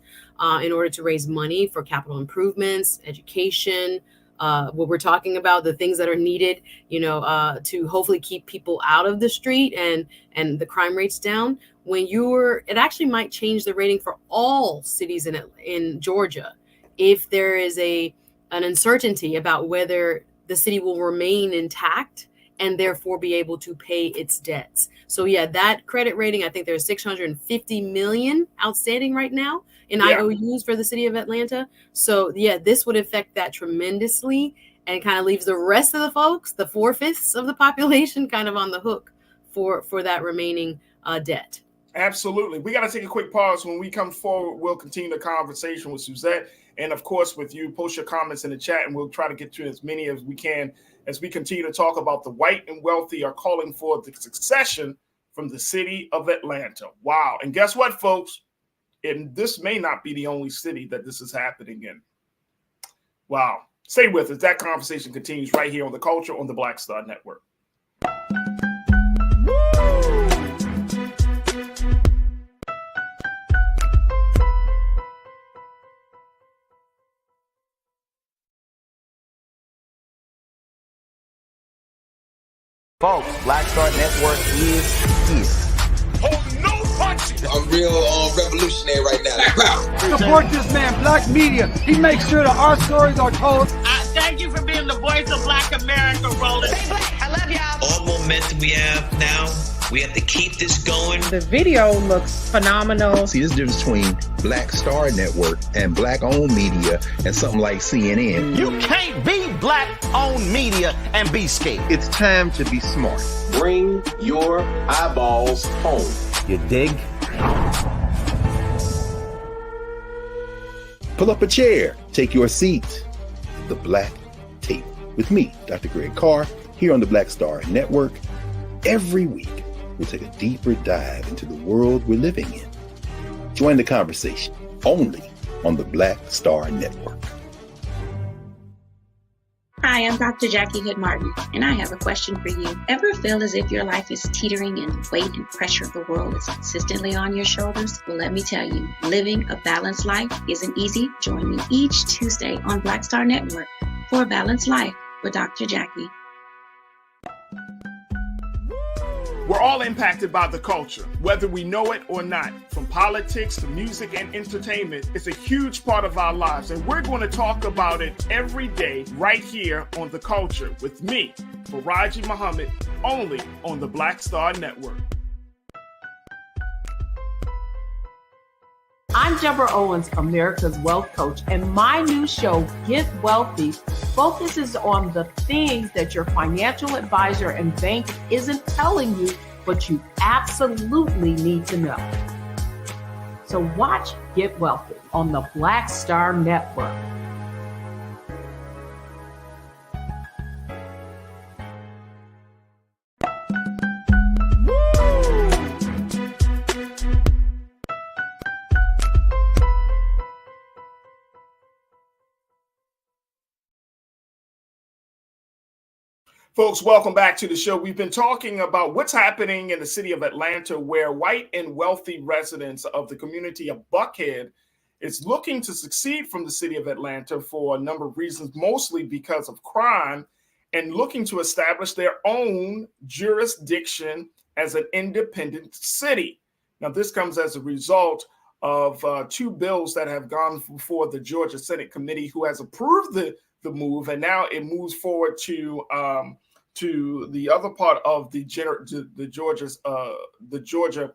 in order to raise money for capital improvements, education, what we're talking about, the things that are needed, to hopefully keep people out of the street and the crime rates down. It actually might change the rating for all cities in Georgia if there is an uncertainty about whether the city will remain intact and therefore be able to pay its debts. So yeah, that credit rating, I think there's $650 million outstanding right now in IOUs for the city of Atlanta. So yeah, this would affect that tremendously and kind of leaves the rest of the folks, the 4/5 of the population, kind of on the hook for that remaining debt. Absolutely. We got to take a quick pause. When we come forward, we'll continue the conversation with Suzette and, of course, with you. Post your comments in the chat, and we'll try to get to as many as we can as we continue to talk about the white and wealthy are calling for the secession from the city of Atlanta. Wow. And guess what, folks? And this may not be the only city that this is happening in. Wow. Stay with us. That conversation continues right here on The Culture on the Black Star Network. Folks, Black Star Network is here. Oh, no punches! I'm real revolutionary right now. Support this man, Black Media. He makes sure that our stories are told. Thank you for being the voice of Black America, Roland. Stay black. I love y'all. All momentum we have now We have to keep this going. The video looks phenomenal. See, this difference between Black Star Network and black-owned media and something like CNN. You can't be black-owned media and be scared. It's time to be smart. Bring your eyeballs home. You dig? Pull up a chair. Take your seat. The Black Table. With me, Dr. Greg Carr, here on the Black Star Network. Every week, we'll take a deeper dive into the world we're living in. Join the conversation only on the Black Star Network. Hi, I'm Dr. Jackie Hood Martin, and I have a question for you. Ever feel as if your life is teetering and the weight and pressure of the world is consistently on your shoulders? Well, let me tell you, living a balanced life isn't easy. Join me each Tuesday on Black Star Network for A Balanced Life with Dr. Jackie. We're all impacted by the culture, whether we know it or not. From politics to music and entertainment, it's a huge part of our lives, and we're going to talk about it every day right here on The Culture with me, Farajii Muhammad, only on the Black Star Network. I'm Deborah Owens, America's Wealth Coach, and my new show, Get Wealthy, focuses on the things that your financial advisor and bank isn't telling you, but you absolutely need to know. So watch Get Wealthy on the Black Star Network. Folks, welcome back to the show. We've been talking about what's happening in the city of Atlanta, where white and wealthy residents of the community of Buckhead is looking to succeed from the city of Atlanta for a number of reasons, mostly because of crime, and looking to establish their own jurisdiction as an independent city. Now, this comes as a result of two bills that have gone before the Georgia Senate Committee, who has approved the move, and now it moves forward to the other part of the Georgia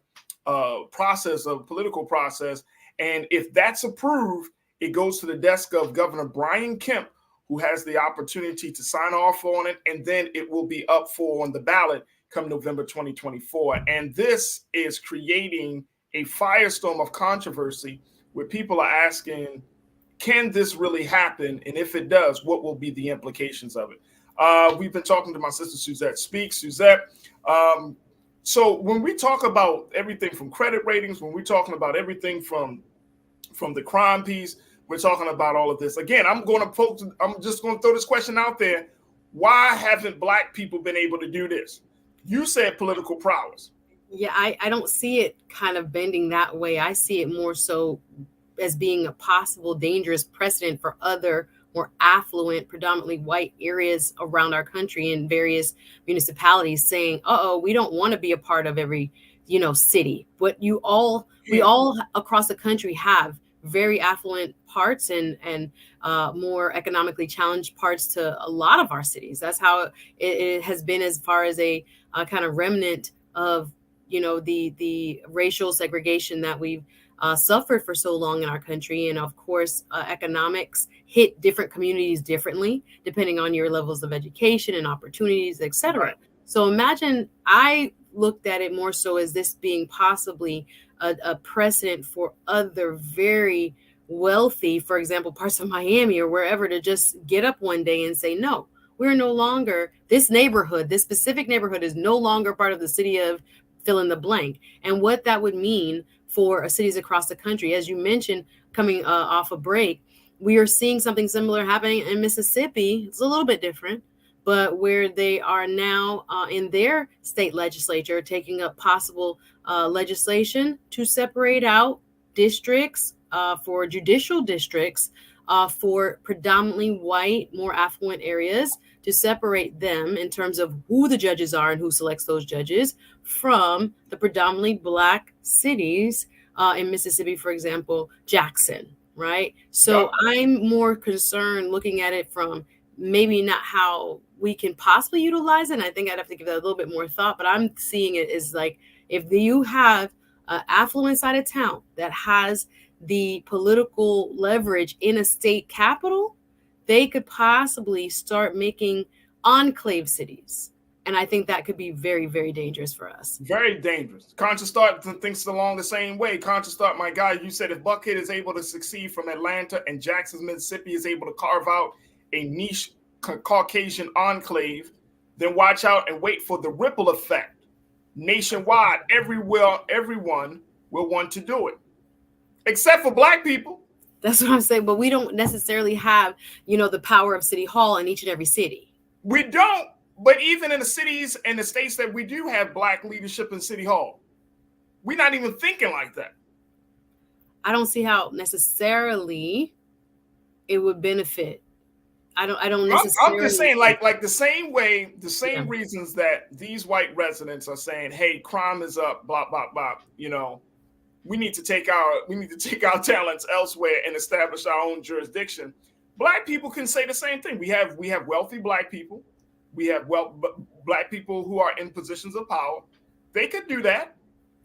process of political process. And if that's approved, it goes to the desk of Governor Brian Kemp, who has the opportunity to sign off on it, and then it will be up for on the ballot come November 2024. And this is creating a firestorm of controversy where people are asking, can this really happen? And if it does, what will be the implications of it? We've been talking to my sister, Suzette Speaks. Suzette, so when we talk about everything from credit ratings, when we're talking about everything from the crime piece, we're talking about all of this. Again, I'm just going to throw this question out there. Why haven't Black people been able to do this? You said political prowess. Yeah, I don't see it kind of bending that way. I see it more so as being a possible dangerous precedent for other more affluent, predominantly white areas around our country in various municipalities saying, we don't want to be a part of every, city. But we all across the country have very affluent parts and more economically challenged parts to a lot of our cities. That's how it has been as far as a kind of remnant of, the racial segregation that we've suffered for so long in our country. And of course, economics hit different communities differently, depending on your levels of education and opportunities, et cetera. Right. So imagine, I looked at it more so as this being possibly a precedent for other very wealthy, for example, parts of Miami or wherever, to just get up one day and say, no, we're no longer, this specific neighborhood is no longer part of the city of fill in the blank. And what that would mean for cities across the country. As you mentioned, coming off a break, we are seeing something similar happening in Mississippi. It's a little bit different, but where they are now in their state legislature taking up possible legislation to separate out districts for judicial districts for predominantly white, more affluent areas, to separate them in terms of who the judges are and who selects those judges from the predominantly Black cities in Mississippi, for example, Jackson, right? So I'm more concerned looking at it from maybe not how we can possibly utilize it. And I think I'd have to give that a little bit more thought, but I'm seeing it as like, if you have an affluent side of town that has the political leverage in a state capital, they could possibly start making enclave cities. And I think that could be very, very dangerous for us. Very dangerous. Conscious Thought thinks along the same way. Conscious Thought, my guy, you said if Buckhead is able to succeed from Atlanta and Jackson, Mississippi is able to carve out a niche Caucasian enclave, then watch out and wait for the ripple effect. Nationwide, everyone will want to do it, except for Black people. That's what I'm saying. But we don't necessarily have, the power of City Hall in each and every city. We don't. But even in the cities and the states that we do have Black leadership in City Hall, we're not even thinking like that. I don't see how necessarily it would benefit. I don't necessarily. I'm just saying, like the same way, the same reasons that these white residents are saying, "Hey, crime is up," blah blah blah. We need to take our talents elsewhere and establish our own jurisdiction. Black people can say the same thing. We have wealthy Black people. We have Black people who are in positions of power. They could do that.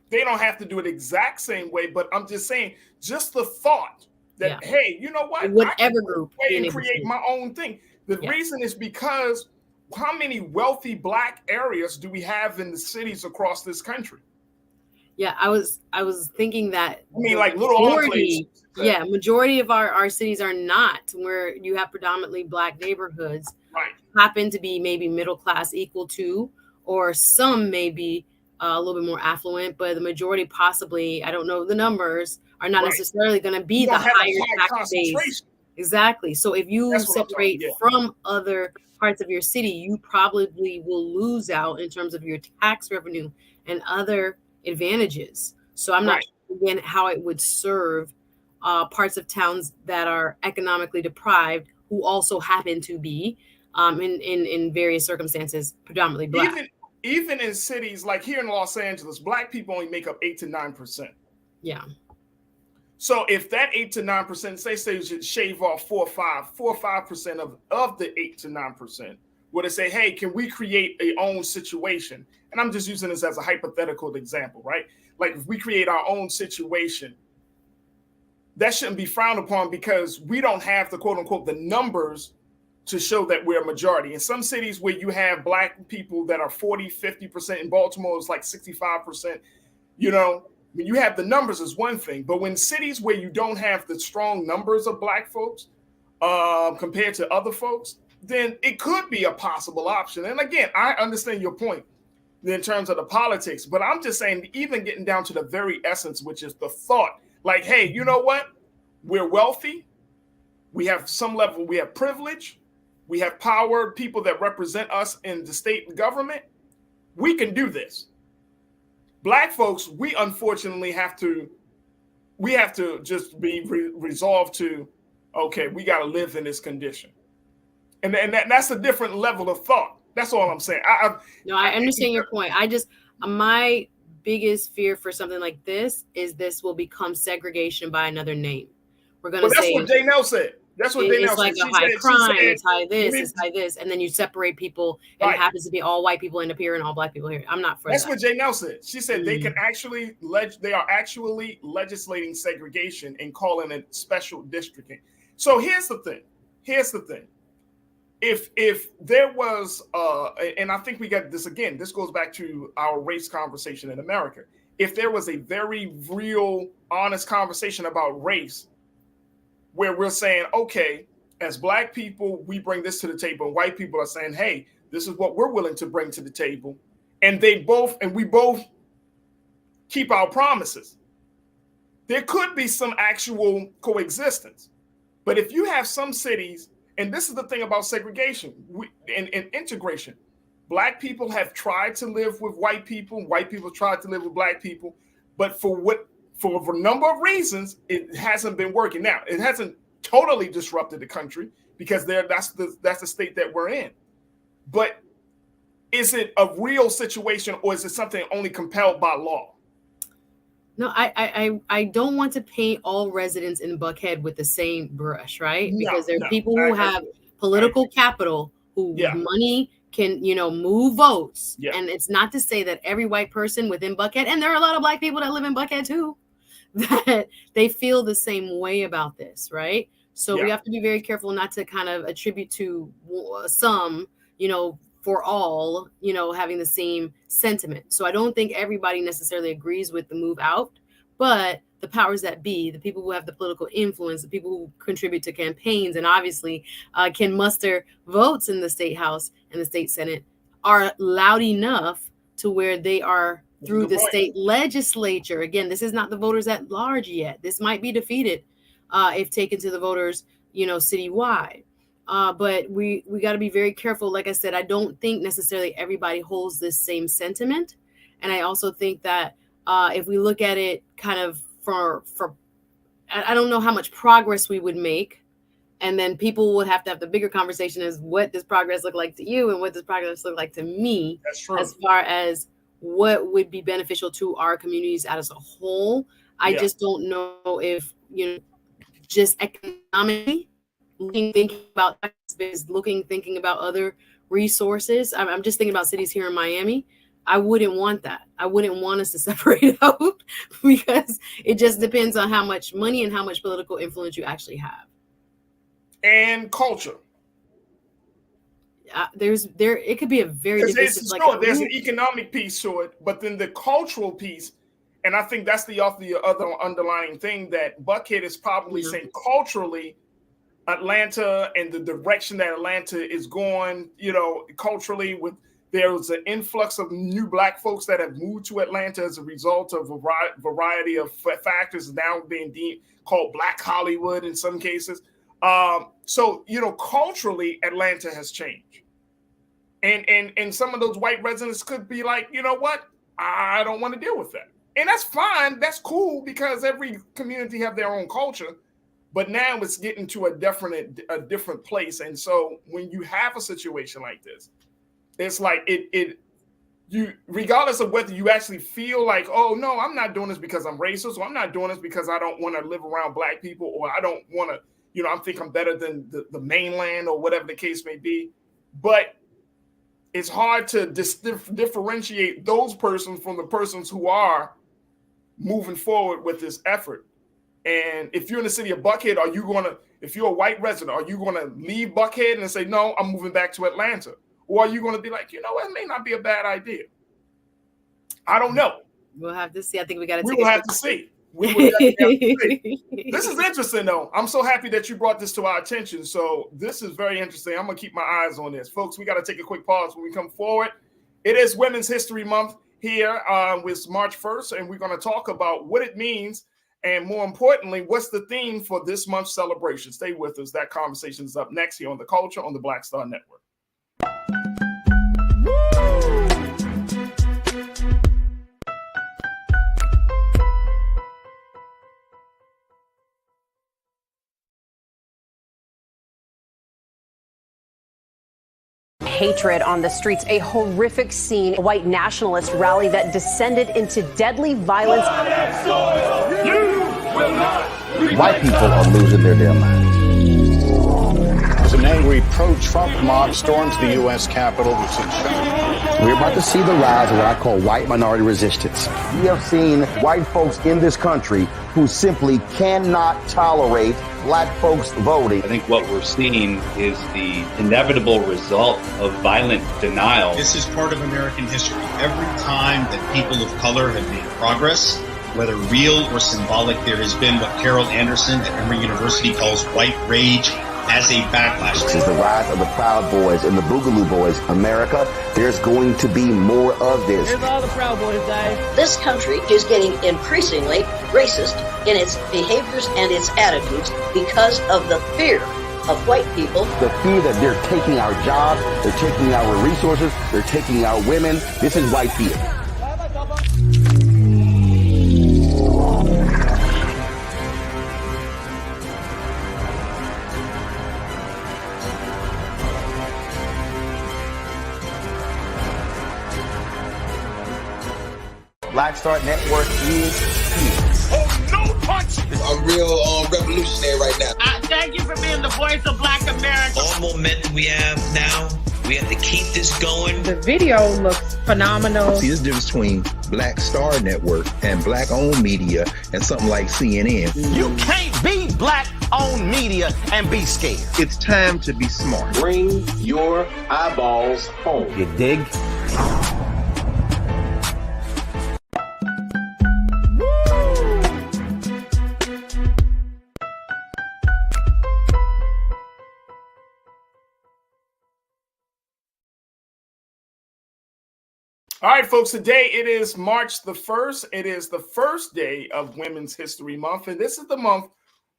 They don't have to do it exact same way. But I'm just saying, just the thought that, hey, you know what? Whatever group. And create my own thing. The reason is because how many wealthy Black areas do we have in the cities across this country? Yeah, I was thinking that. I mean, like little enclaves. Yeah, majority of our cities are not where you have predominantly Black neighborhoods. Right. Happen to be maybe middle class equal to, or some may be a little bit more affluent, but the majority possibly, I don't know the numbers, are not necessarily going to be the higher tax base. Exactly. So if you separate from other parts of your city, you probably will lose out in terms of your tax revenue and other advantages. So I'm not sure, again, how it would serve parts of towns that are economically deprived who also happen to be in various circumstances predominantly Black. Even in cities like here in Los Angeles, Black people only make up 8 to 9%. Yeah. So if that 8 to 9%, say you should shave off 4 or 5% of the 8 to 9%, where they say, hey, can we create a own situation? And I'm just using this as a hypothetical example, right? Like if we create our own situation, that shouldn't be frowned upon because we don't have the quote unquote the numbers to show that we're a majority. In some cities where you have Black people that are 40, 50%, in Baltimore it's like 65%, when you have the numbers is one thing, but when cities where you don't have the strong numbers of Black folks compared to other folks, then it could be a possible option. And again, I understand your point in terms of the politics, but I'm just saying, even getting down to the very essence, which is the thought, like, hey, you know what? We're wealthy. We have some level, we have privilege. We have power, people that represent us in the state government. We can do this. Black folks, we unfortunately have to just be resolved to, okay, we got to live in this condition. And that's a different level of thought. That's all I'm saying. I understand your point. My biggest fear for something like this is this will become segregation by another name. We're going to say. That's what Janelle said. That's what they know. It's like a high crime, it's high this, it's high this, and then you separate people, and it happens to be all white people end up here and all Black people here. I'm not for that. That's what Janelle said. She said they can actually they are actually legislating segregation and calling it special districting. So here's the thing. If there was, and I think we got this again, this goes back to our race conversation in America. If there was a very real, honest conversation about race, where we're saying, okay, as Black people, we bring this to the table, and white people are saying, hey, this is what we're willing to bring to the table, and we both keep our promises, there could be some actual coexistence. But if you have some cities, and this is the thing about segregation and integration, Black people have tried to live with white people tried to live with Black people, but for a number of reasons, it hasn't been working. Now, it hasn't totally disrupted the country because that's the state that we're in. But is it a real situation, or is it something only compelled by law? No, I don't want to paint all residents in Buckhead with the same brush, right? Because there are people who have political capital who with money can, move votes. Yeah. And it's not to say that every white person within Buckhead, and there are a lot of black people that live in Buckhead too, that they feel the same way about this, right? So we have to be very careful not to kind of attribute to some, for all, having the same sentiment. So I don't think everybody necessarily agrees with the move out, but the powers that be, the people who have the political influence, the people who contribute to campaigns and obviously can muster votes in the state house and the state senate, are loud enough to where they are through the state legislature. Again, this is not the voters at large yet. This might be defeated if taken to the voters, citywide. But we got to be very careful. Like I said, I don't think necessarily everybody holds this same sentiment. And I also think that if we look at it kind of for I don't know how much progress we would make. And then people would have to have the bigger conversation is what does progress look like to you and what does progress look like to me? That's true. As far as what would be beneficial to our communities as a whole. I just don't know if, just economically thinking about thinking about other resources. I'm just thinking about cities here in Miami. I wouldn't want that. I wouldn't want us to separate out because it just depends on how much money and how much political influence you actually have. And culture. It could be a very divisive, there's an economic piece to it, but then the cultural piece, and I think that's the other underlying thing that Buckhead is probably saying culturally, Atlanta and the direction that Atlanta is going, culturally there's an influx of new black folks that have moved to Atlanta as a result of a variety of factors now being called Black Hollywood in some cases. So, culturally, Atlanta has changed. And some of those white residents could be like, you know what? I don't want to deal with that. And that's fine. That's cool because every community have their own culture. But now it's getting to a different place. And so when you have a situation like this, it's like you, regardless of whether you actually feel like, oh, no, I'm not doing this because I'm racist, or I'm not doing this because I don't want to live around black people, or I don't want to, I think I'm better than the mainland or whatever the case may be. But it's hard to differentiate those persons from the persons who are moving forward with this effort. And if you're in the city of Buckhead, if you're a white resident, are you going to leave Buckhead and say, no, I'm moving back to Atlanta? Or are you going to be like, it may not be a bad idea? I don't know. We'll have to see. I think we got to We will have to see. This is interesting, though. I'm so happy that you brought this to our attention. So this is very interesting. I'm going to keep my eyes on this. Folks, we got to take a quick pause when we come forward. It is Women's History Month here with March 1st, and we're going to talk about what it means, and more importantly, what's the theme for this month's celebration. Stay with us. That conversation is up next here on The Culture on the Black Star Network. Hatred on the streets, a horrific scene, a white nationalist rally that descended into deadly violence. White people are losing their damn minds. As an angry pro-Trump mob storms the U.S. Capitol, we're about to see the rise of what I call white minority resistance. We have seen white folks in this country who simply cannot tolerate black folks voting. I think what we're seeing is the inevitable result of violent denial. This is part of American history. Every time that people of color have made progress, whether real or symbolic, there has been what Carol Anderson at Emory University calls white rage as a backlash. This is the rise of the Proud Boys and the Boogaloo Boys. America, there's going to be more of this. Here's all the Proud Boys, guys. This country is getting increasingly racist in its behaviors and its attitudes because of the fear of white people. The fear that they're taking our jobs, they're taking our resources, they're taking our women. This is white fear. Black Star Network is here. Oh, no punch! I'm real revolutionary right now. Thank you for being the voice of Black America. All momentum we have now We have to keep this going. The video looks phenomenal. See, there's a difference between Black Star Network and Black-owned media and something like CNN. You can't be Black-owned media and be scared. It's time to be smart. Bring your eyeballs home. You dig? All right, folks, today it is March the 1st. It is the first day of Women's History Month, and this is the month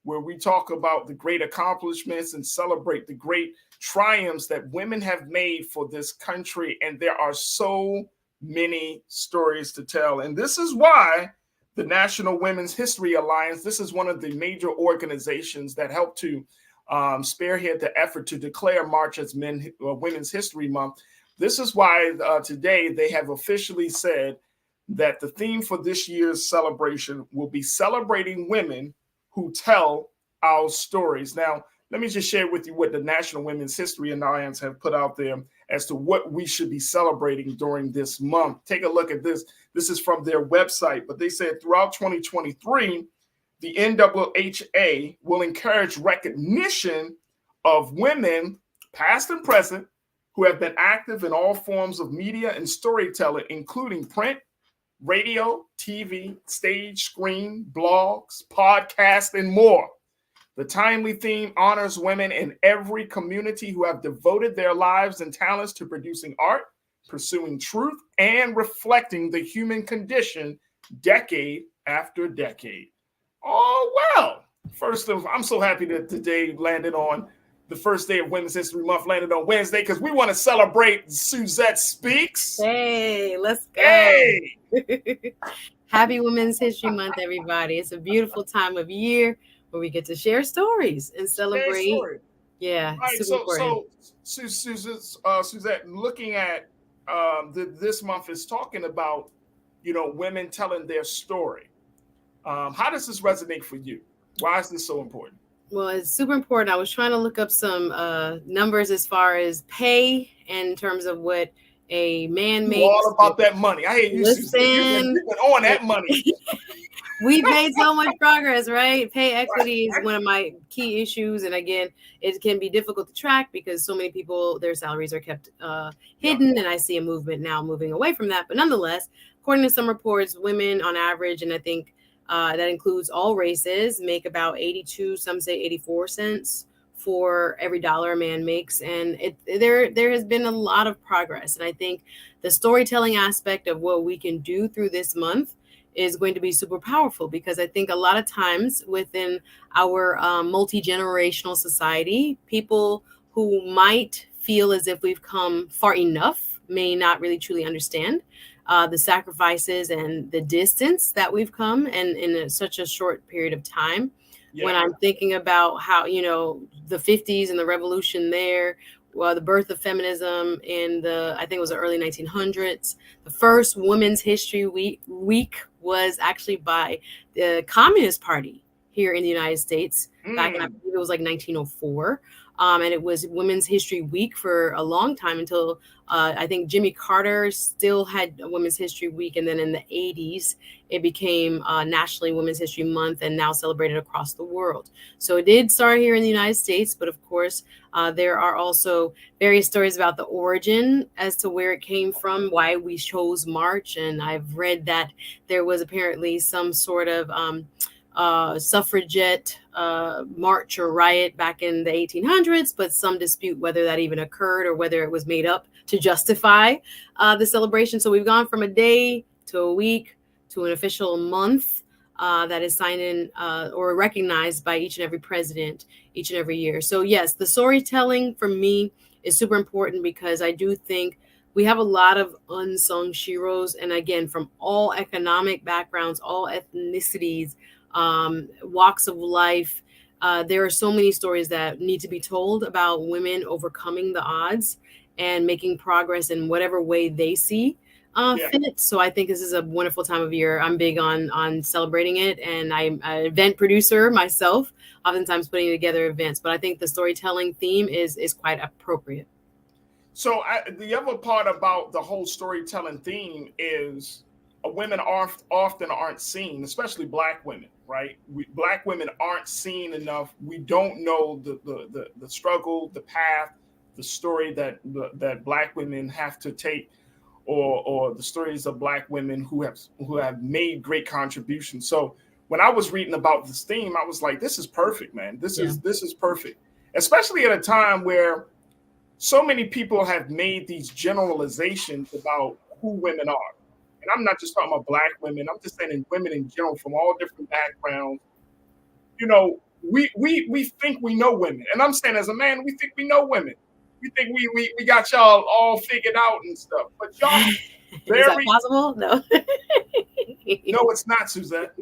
where we talk about the great accomplishments and celebrate the great triumphs that women have made for this country, and there are so many stories to tell. And this is why the National Women's History Alliance, this is one of the major organizations that help to spearhead the effort to declare March as Women's History Month. This is why today they have officially said that the theme for this year's celebration will be celebrating women who tell our stories. Now, let me just share with you what the National Women's History Alliance have put out there as to what we should be celebrating during this month. Take a look at this. This is from their website, but they said throughout 2023, the NWHA will encourage recognition of women, past and present, who have been active in all forms of media and storytelling, including print, radio, TV, stage, screen, blogs, podcasts, and more. The timely theme honors women in every community who have devoted their lives and talents to producing art, pursuing truth, and reflecting the human condition decade after decade. Oh, well, first of all, I'm so happy that today landed on the first day of Women's History Month, landed on Wednesday, because we want to celebrate Suzette Speaks. Hey, let's go. Hey. Happy Women's History Month, everybody. It's a beautiful time of year where we get to share stories and celebrate. Yeah, right, so Suzette, looking at this month is talking about, women telling their story. How does this resonate for you? Why is this so important? Well, it's super important. I was trying to look up some numbers as far as pay in terms of what a man makes. All about that money. I hear you. You've been on that money. We've made so much progress, right? Pay equity is one of my key issues. And again, it can be difficult to track because so many people, their salaries are kept hidden. And I see a movement now moving away from that. But nonetheless, according to some reports, women on average, and I think that includes all races, make about 82, some say 84 cents for every dollar a man makes. And there has been a lot of progress. And I think the storytelling aspect of what we can do through this month is going to be super powerful, because I think a lot of times within our multi-generational society, people who might feel as if we've come far enough may not really truly understand the sacrifices and the distance that we've come and in such a short period of time. Yeah. When I'm thinking about how, the 50s and the revolution there, the birth of feminism in I think it was the early 1900s. The first Women's History Week was actually by the Communist Party here in the United States back in, I believe it was like 1904. And it was Women's History Week for a long time until I think Jimmy Carter still had a Women's History Week. And then in the 80s, it became nationally Women's History Month and now celebrated across the world. So it did start here in the United States. But of course, there are also various stories about the origin as to where it came from, why we chose March. And I've read that there was apparently some sort of suffragette march or riot back in the 1800s, but some dispute whether that even occurred or whether it was made up to justify the celebration. So we've gone from a day to a week to an official month that is signed in or recognized by each and every president each and every year. So yes, the storytelling for me is super important, because I do think we have a lot of unsung heroes. And again, from all economic backgrounds, all ethnicities, walks of life. There are so many stories that need to be told about women overcoming the odds and making progress in whatever way they see fit. So I think this is a wonderful time of year. I'm big on celebrating it, and I'm an event producer myself, oftentimes putting together events. But I think the storytelling theme is quite appropriate. So the other part about the whole storytelling theme is women often aren't seen, especially Black women, right? Black women aren't seen enough. We don't know the struggle, the path, the story that Black women have to take, or the stories of Black women who have made great contributions. So when I was reading about this theme, I was like, this is perfect, man. This is perfect, especially at a time where so many people have made these generalizations about who women are. And I'm not just talking about Black women. I'm just saying women in general from all different backgrounds. You know, we think we know women. And I'm saying as a man, we think we know women. We think we got y'all all figured out and stuff. But y'all very... Is that possible? No. No, it's not, Suzette.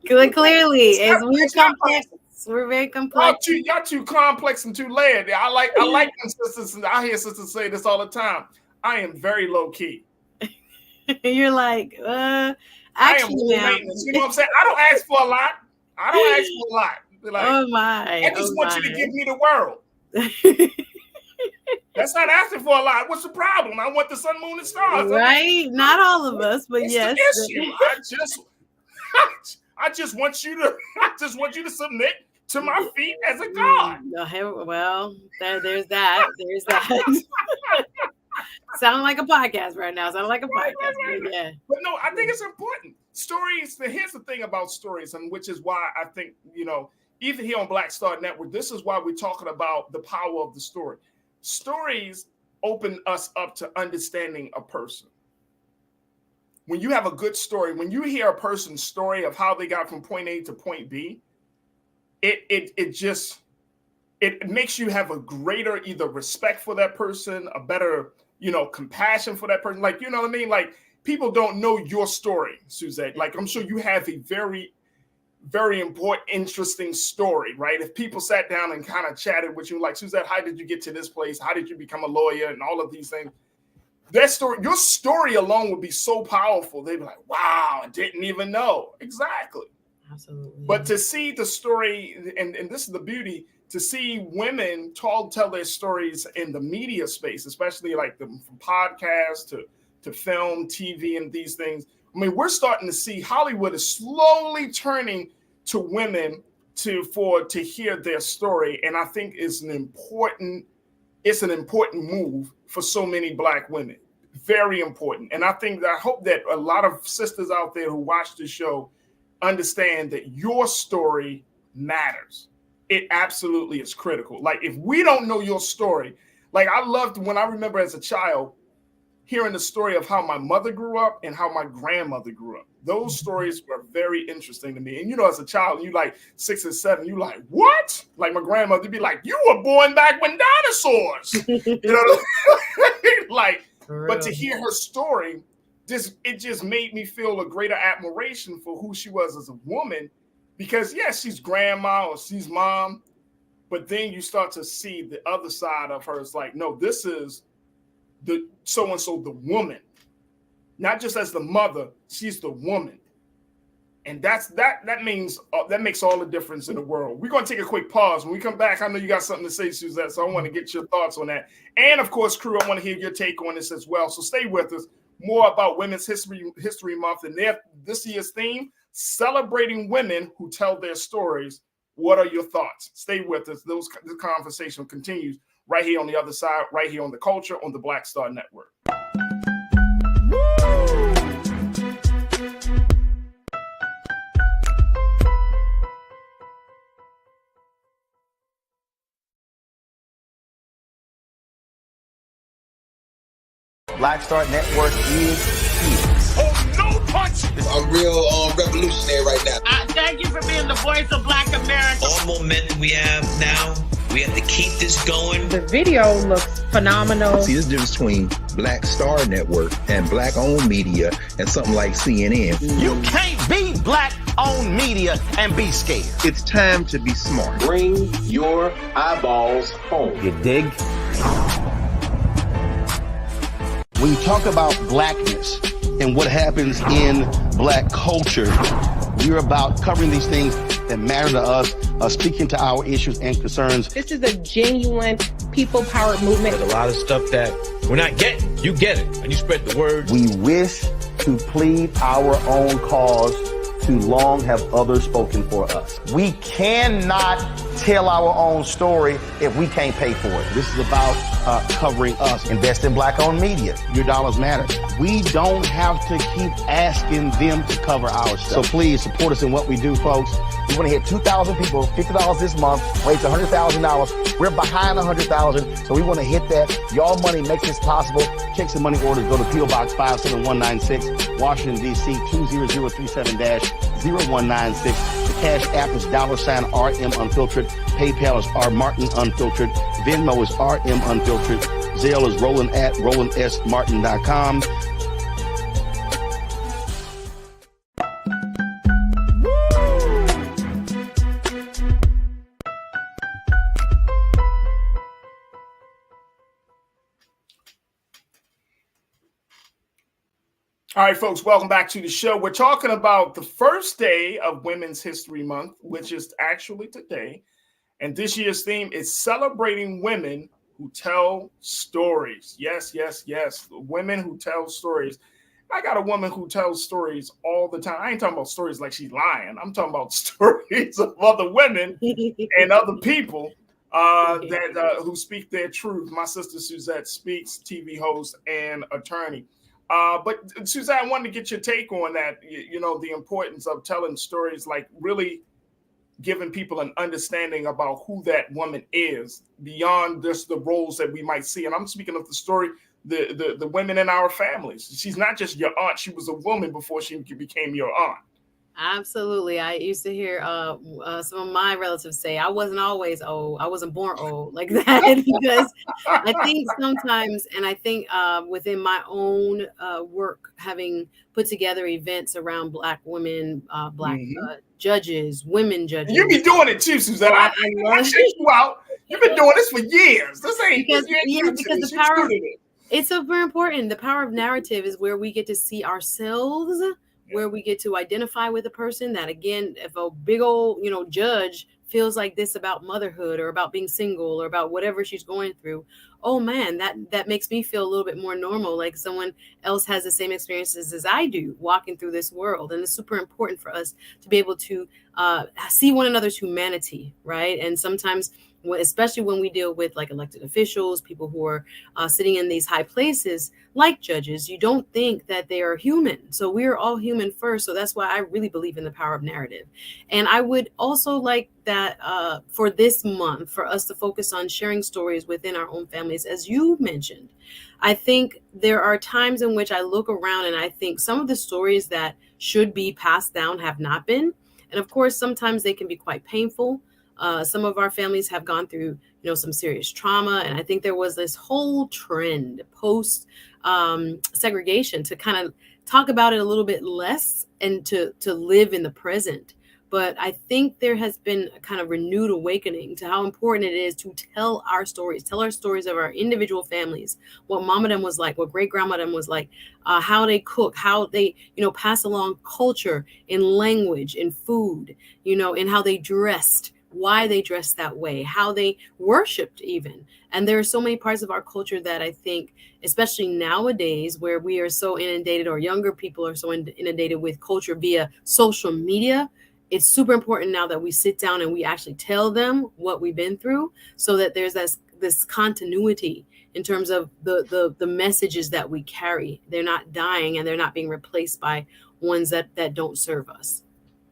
Clearly, we're complex. We're very complex. Y'all too complex and too layered. I like when sisters, and I hear sisters say this all the time. I am very low key. You're like, actually, I am low maintenance. You know what I'm saying? I don't ask for a lot. Like, oh my! I just want you to give me the world. That's not asking for a lot. What's the problem? I want the sun, moon, and stars. Right? Not all of us, but it's yes. The issue. I just want you to submit to my feet as a god. Well, there's that. There's that. Sound like a podcast right now. Right. Yeah. But no, I think it's important. Stories. Here's the thing about stories, and which is why I think, even here on Black Star Network, this is why we're talking about the power of the story. Stories open us up to understanding a person. When you have a good story, when you hear a person's story of how they got from point A to point B, it makes you have a greater either respect for that person, a better, compassion for that person. Like, you know what I mean? Like, people don't know your story, Suzette. Like, I'm sure you have a very, very important, interesting story, right? If people sat down and kind of chatted with you, like, Suzette, how did you get to this place? How did you become a lawyer? And all of these things. That story, your story alone would be so powerful. They'd be like, wow, I didn't even know. Exactly. Absolutely. But to see the story, and this is the beauty, to see women tell their stories in the media space, especially like from podcasts to film, TV, and these things. I mean, we're starting to see Hollywood is slowly turning to women to hear their story. And I think it's an important move for so many Black women. Very important. And I hope that a lot of sisters out there who watch the show understand that your story matters. It absolutely is critical. Like, if we don't know your story, like, I loved when I remember as a child hearing the story of how my mother grew up and how my grandmother grew up. Those stories were very interesting to me. And, as a child, you like 6 or 7, you like, what? Like, my grandmother would be like, you were born back when dinosaurs. Like, but to hear her story, it just made me feel a greater admiration for who she was as a woman. Because, yes, she's grandma or she's mom, but then you start to see the other side of her. It's like, no, this is the so-and-so, the woman. Not just as the mother, she's the woman. And that means that makes all the difference in the world. We're going to take a quick pause. When we come back, I know you got something to say, Suzette, so I want to get your thoughts on that. And, of course, crew, I want to hear your take on this as well. So stay with us. More about Women's History Month and this year's theme, celebrating women who tell their stories. What are your thoughts? Stay with us. This conversation continues right here on the other side, right here on The Culture on the Black Star Network. Black Star Network is here. Oh, no punch! I'm real revolutionary right now. Thank you for being the voice of Black America. All momentum we have now, we have to keep this going. The video looks phenomenal. See, there's a difference between Black Star Network and Black-owned media and something like CNN. You can't be Black-owned media and be scared. It's time to be smart. Bring your eyeballs home. You dig? When you talk about blackness and what happens in Black culture, we're about covering these things that matter to us, speaking to our issues and concerns. This is a genuine people-powered movement. There's a lot of stuff that we're not getting. You get it, and you spread the word. We wish to plead our own cause. Too long have others spoken for us. We cannot tell our own story if we can't pay for it. This is about covering us. Invest in Black-owned media. Your dollars matter. We don't have to keep asking them to cover our stuff. So please support us in what we do, folks. We want to hit 2,000 people, $50 this month, raise $100,000. We're behind 100,000, so we want to hit that. Y'all money makes this possible. Check some money orders. Go to P.O. Box 57196, Washington, D.C. 20037-0196. The Cash App is $RM Unfiltered. PayPal is R Martin Unfiltered. Venmo is RM Unfiltered. Zelle is Roland at RolandSMartin.com. All right, folks, welcome back to the show. We're talking about the first day of Women's History Month, which is actually today. And this year's theme is celebrating women who tell stories. Yes, yes, yes. Women who tell stories. I got a woman who tells stories all the time. I ain't talking about stories like she's lying. I'm talking about stories of other women and other people who speak their truth. My sister Suzette Speaks, TV host and attorney. But Suzette, I wanted to get your take on that, you know, the importance of telling stories, like really giving people an understanding about who that woman is beyond just the roles that we might see. And I'm speaking of the story, the women in our families. She's not just your aunt. She was a woman before she became your aunt. Absolutely. I used to hear some of my relatives say, I wasn't always old. I wasn't born old like that. Because I think sometimes, and I think within my own work, having put together events around Black women, Black judges, women judges. You be doing it too, Suzette. I checked you out. You've been doing this for years. This ain't because the power. It's super important. The power of narrative is where we get to see ourselves, where we get to identify with a person that, again, if a big old, judge feels like this about motherhood or about being single or about whatever she's going through, oh man, that makes me feel a little bit more normal, like someone else has the same experiences as I do walking through this world. And it's super important for us to be able to see one another's humanity, right? And sometimes, especially when we deal with like elected officials, people who are sitting in these high places like judges, you don't think that they are human. So we are all human first. So that's why I really believe in the power of narrative. And I would also like that for this month, for us to focus on sharing stories within our own families, as you mentioned. I think there are times in which I look around and I think some of the stories that should be passed down have not been. And of course, sometimes they can be quite painful. Some of our families have gone through, some serious trauma. And I think there was this whole trend post segregation to kind of talk about it a little bit less and to live in the present. But I think there has been a kind of renewed awakening to how important it is to tell our stories of our individual families, what mama them was like, what great grandma them was like, how they cook, how they, pass along culture in language, in food, and how they dressed, why they dressed that way, how they worshiped even. And there are so many parts of our culture that I think, especially nowadays where we are so inundated, or younger people are so inundated with culture via social media, it's super important now that we sit down and we actually tell them what we've been through, so that there's this continuity in terms of the messages that we carry. They're not dying and they're not being replaced by ones that don't serve us.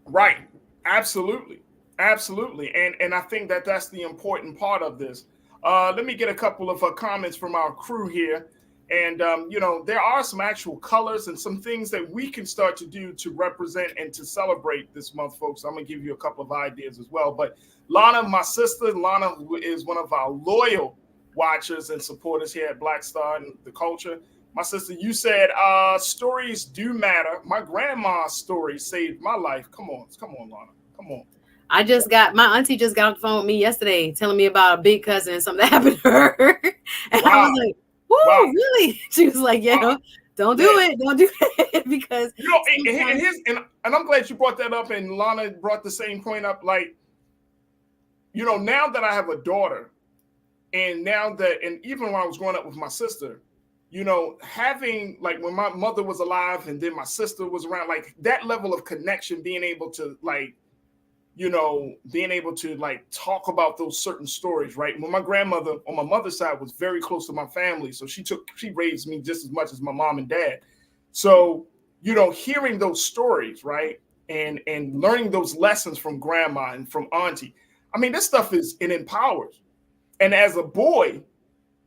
Right. Absolutely. Absolutely. And I think that's the important part of this. Let me get a couple of comments from our crew here. And, there are some actual colors and some things that we can start to do to represent and to celebrate this month, folks. I'm going to give you a couple of ideas as well. But Lana, my sister, who is one of our loyal watchers and supporters here at Black Star and the Culture. My sister, you said stories do matter. My grandma's story saved my life. Come on, Lana. Come on. My auntie just got off the phone with me yesterday telling me about a big cousin and something that happened to her. And wow. I was like, whoa, really? She was like, don't do it. Don't do it. Because and I'm glad you brought that up, and Lana brought the same point up. Like, now that I have a daughter, And now that, and even when I was growing up with my sister, you know, having like when my mother was alive and then my sister was around, like that level of connection, being able to like, you know, being able to like talk about those certain stories, right? When my grandmother on my mother's side was very close to my family. So she raised me just as much as my mom and dad. So, you know, hearing those stories, right? And learning those lessons from grandma and from auntie. I mean, this stuff it empowers. And as a boy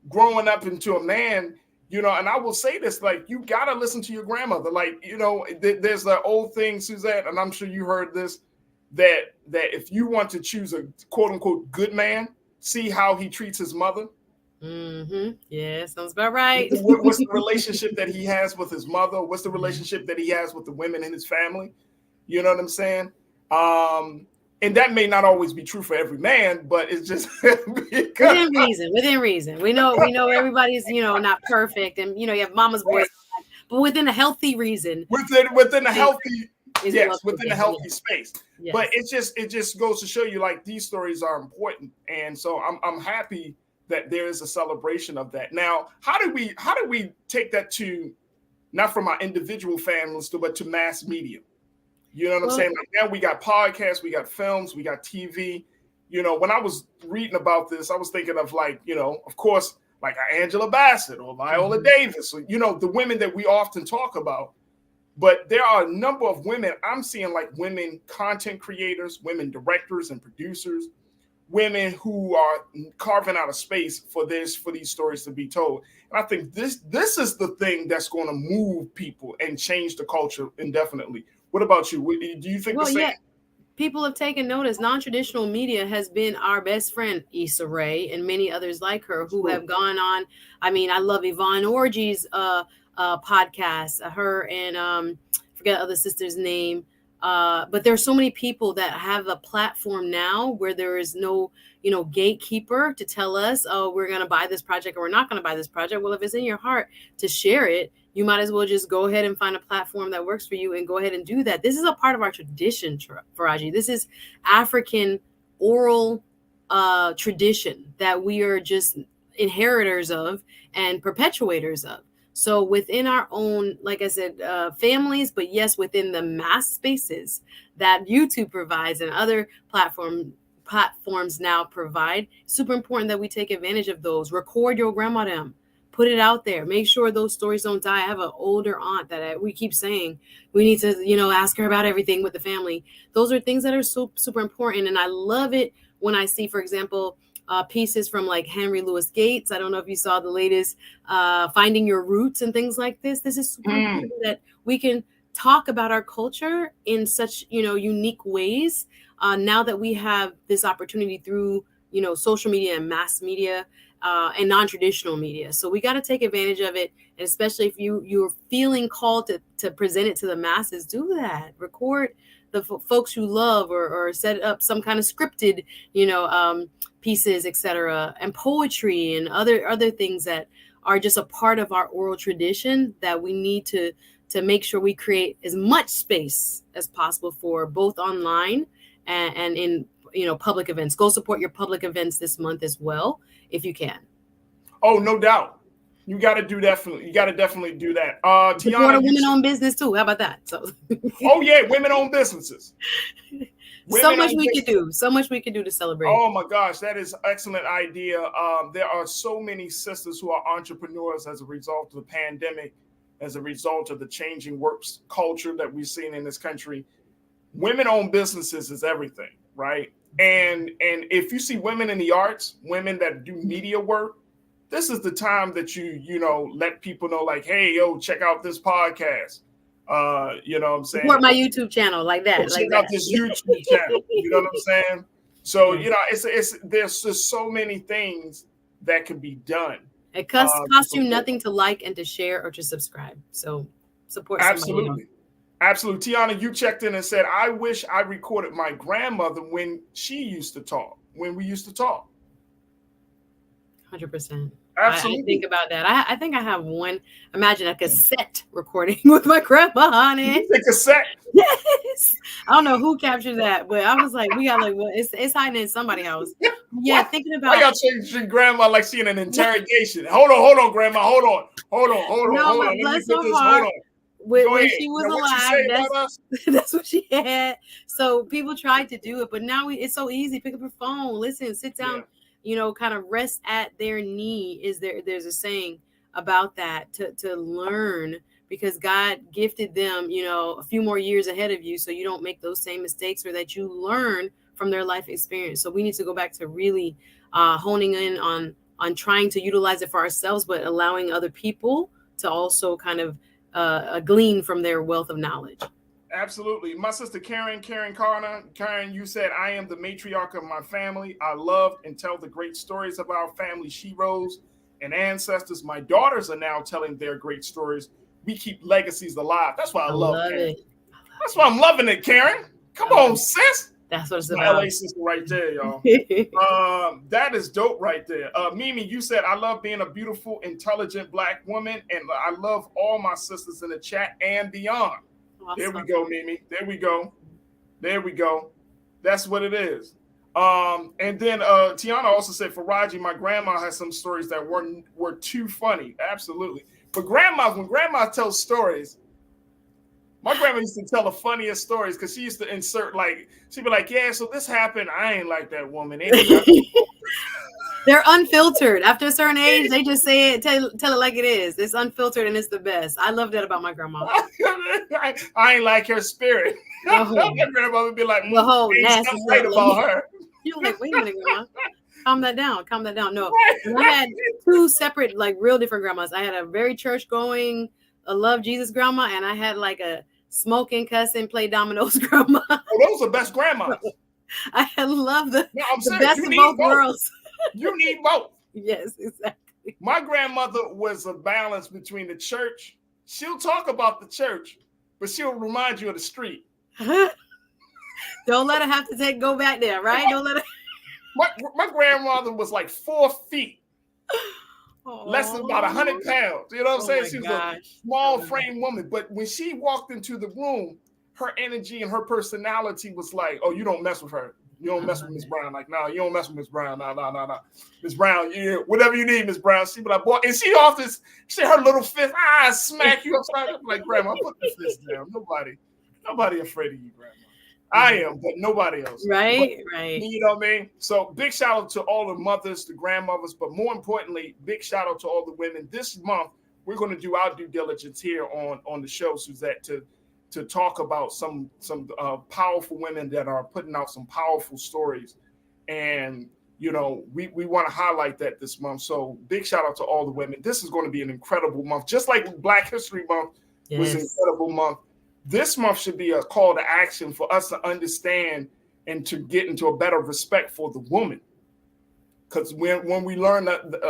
growing up into a man, you know, and I will say this, like, you got to listen to your grandmother. Like, you know, there's that old thing, Suzette, and I'm sure you heard this, that if you want to choose a quote unquote good man, see how he treats his mother. Mm-hmm. Yeah, sounds about right. What's the relationship that he has with his mother? What's the relationship that he has with the women in his family? You know what I'm saying? And that may not always be true for every man, but it's just within reason. We know everybody's, you know, not perfect, and you know, you have mama's boys, but within a healthy reason. Within a healthy, within a healthy space. Yes. But it just goes to show you, like, these stories are important, and so I'm happy that there is a celebration of that. Now, how do we take that to, not from our individual families, but to mass media? You know what I'm saying? Like, now we got podcasts, we got films, we got TV. You know, when I was reading about this, I was thinking of, like, you know, of course, like Angela Bassett or Viola Davis, or, you know, the women that we often talk about. But there are a number of women I'm seeing, like women content creators, women directors and producers, women who are carving out a space for these stories to be told. And I think this is the thing that's going to move people and change the culture indefinitely. What about you? Do you think the same? Yeah. People have taken notice. Non-traditional media has been our best friend, Issa Rae, and many others like her who have gone on. I mean, I love Yvonne Orji's podcast, her and I forget the other sister's name. But there's so many people that have a platform now where there is no, you know, gatekeeper to tell us, oh, we're going to buy this project or we're not going to buy this project. Well, if it's in your heart to share it, you might as well just go ahead and find a platform that works for you and go ahead and do that. This is a part of our tradition, Farajii. This is African oral tradition that we are just inheritors of and perpetuators of. So within our own, like I said, families, but yes, within the mass spaces that YouTube provides and other platforms now provide, super important that we take advantage of those. Record your grandma them. Put it out there. Make sure those stories don't die. I have an older aunt that we keep saying we need to, you know, ask her about everything with the family. Those are things that are so super important. And I love it when I see, for example, pieces from like Henry Louis Gates. I don't know if you saw the latest Finding Your Roots and things like this. This is super important that we can talk about our culture in such, you know, unique ways. Now that we have this opportunity through, you know, social media and mass media and non-traditional media. So we got to take advantage of it. And especially if you're feeling called to present it to the masses, do that. Record the folks you love or set up some kind of scripted, you know, pieces, etc., and poetry and other things that are just a part of our oral tradition that we need to make sure we create as much space as possible for, both online and in, you know, public events. Go support your public events this month as well, if you can. Oh, no doubt. You got to definitely do that. Tiana, support a women-owned business too. How about that? So. Oh yeah, women-owned businesses. So much we could do. So much we could do to celebrate. Oh my gosh, that is an excellent idea. There are so many sisters who are entrepreneurs as a result of the pandemic, as a result of the changing works culture that we've seen in this country. Women-owned businesses is everything, right? And if you see women in the arts, women that do media work, this is the time that you know, let people know, like, hey, yo, check out this podcast. You know what I'm saying? Support my YouTube channel like that. Check out this YouTube channel. You know what I'm saying? So, you know, it's there's just so many things that can be done. It costs you nothing to like and to share or to subscribe. So support somebody else. Absolutely. Tiana, you checked in and said, I wish I recorded my grandmother when she used to talk, when we used to talk. 100%. Absolutely. I think about that. I think I have one, imagine a cassette recording with my grandma on it. The cassette? Yes. I don't know who captured that, but I was like, we got like, well, it's hiding in somebody's house. Yeah, thinking about. Why y'all treating grandma like she in an interrogation? Hold on, grandma. Hold on. But bless her heart. When she was alive, that's what she had. So people tried to do it, but now it's so easy. Pick up your phone, listen, sit down, kind of rest at their knee. There's a saying about that to learn, because God gifted them, a few more years ahead of you, so you don't make those same mistakes, or that you learn from their life experience. So we need to go back to really honing in on trying to utilize it for ourselves, but allowing other people to also kind of glean from their wealth of knowledge. Absolutely. My sister Karen Carter. Karen, you said, I am the matriarch of my family. I love and tell the great stories of our family sheroes and ancestors. My daughters are now telling their great stories. We keep legacies alive. That's why I love Karen. That's why I'm loving it, Karen. Come on, sis. That's what it's about. LA sister right there, y'all. That is dope right there. Mimi, you said, I love being a beautiful, intelligent Black woman, and I love all my sisters in the chat and beyond. Awesome. There we go, Mimi. There we go. That's what it is. And then Tiana also said, Farajii, my grandma has some stories that were too funny. Absolutely. But when grandma tells stories, my grandma used to tell the funniest stories, because she used to insert, she'd be like, yeah, so this happened. I ain't like that woman. They're unfiltered. After a certain age, they just say it, tell it like it is. It's unfiltered and it's the best. I love that about my grandma. I ain't like her spirit. My grandma would be like, the whole nasty right about her. You're like, wait a minute, grandma. Calm that down. No, I had two separate, real different grandmas. I had a very church-going, a love Jesus grandma, and I had a smoking, cussing, play dominoes grandma. Oh, those are best grandmas. I love the best of both worlds. You need both. Yes, exactly. My grandmother was a balance between the church. She'll talk about the church, but she'll remind you of the street. Don't let her have to go back there, right? Don't let her. My grandmother was 4 feet. Less than about 100 pounds. You know what I'm saying? She was a small frame woman. But when she walked into the room, her energy and her personality was like, oh, you don't mess with her. You don't mess with Miss Brown. No, you don't mess with Miss Brown. No. Miss Brown, whatever you need, Miss Brown. She'd be like, boy, and she her little fist, smack you upside. I'm like, Grandma, put the fist down. Nobody afraid of you, Grandma. I am, but nobody else. Right. You know what I mean? So big shout out to all the mothers, the grandmothers, but more importantly, big shout out to all the women. This month, we're going to do our due diligence here on the show, Suzette, to talk about some powerful women that are putting out some powerful stories. And, we want to highlight that this month. So big shout out to all the women. This is going to be an incredible month. Just like Black History Month was an incredible month. This month should be a call to action for us to understand and to get into a better respect for the woman. Because when we learn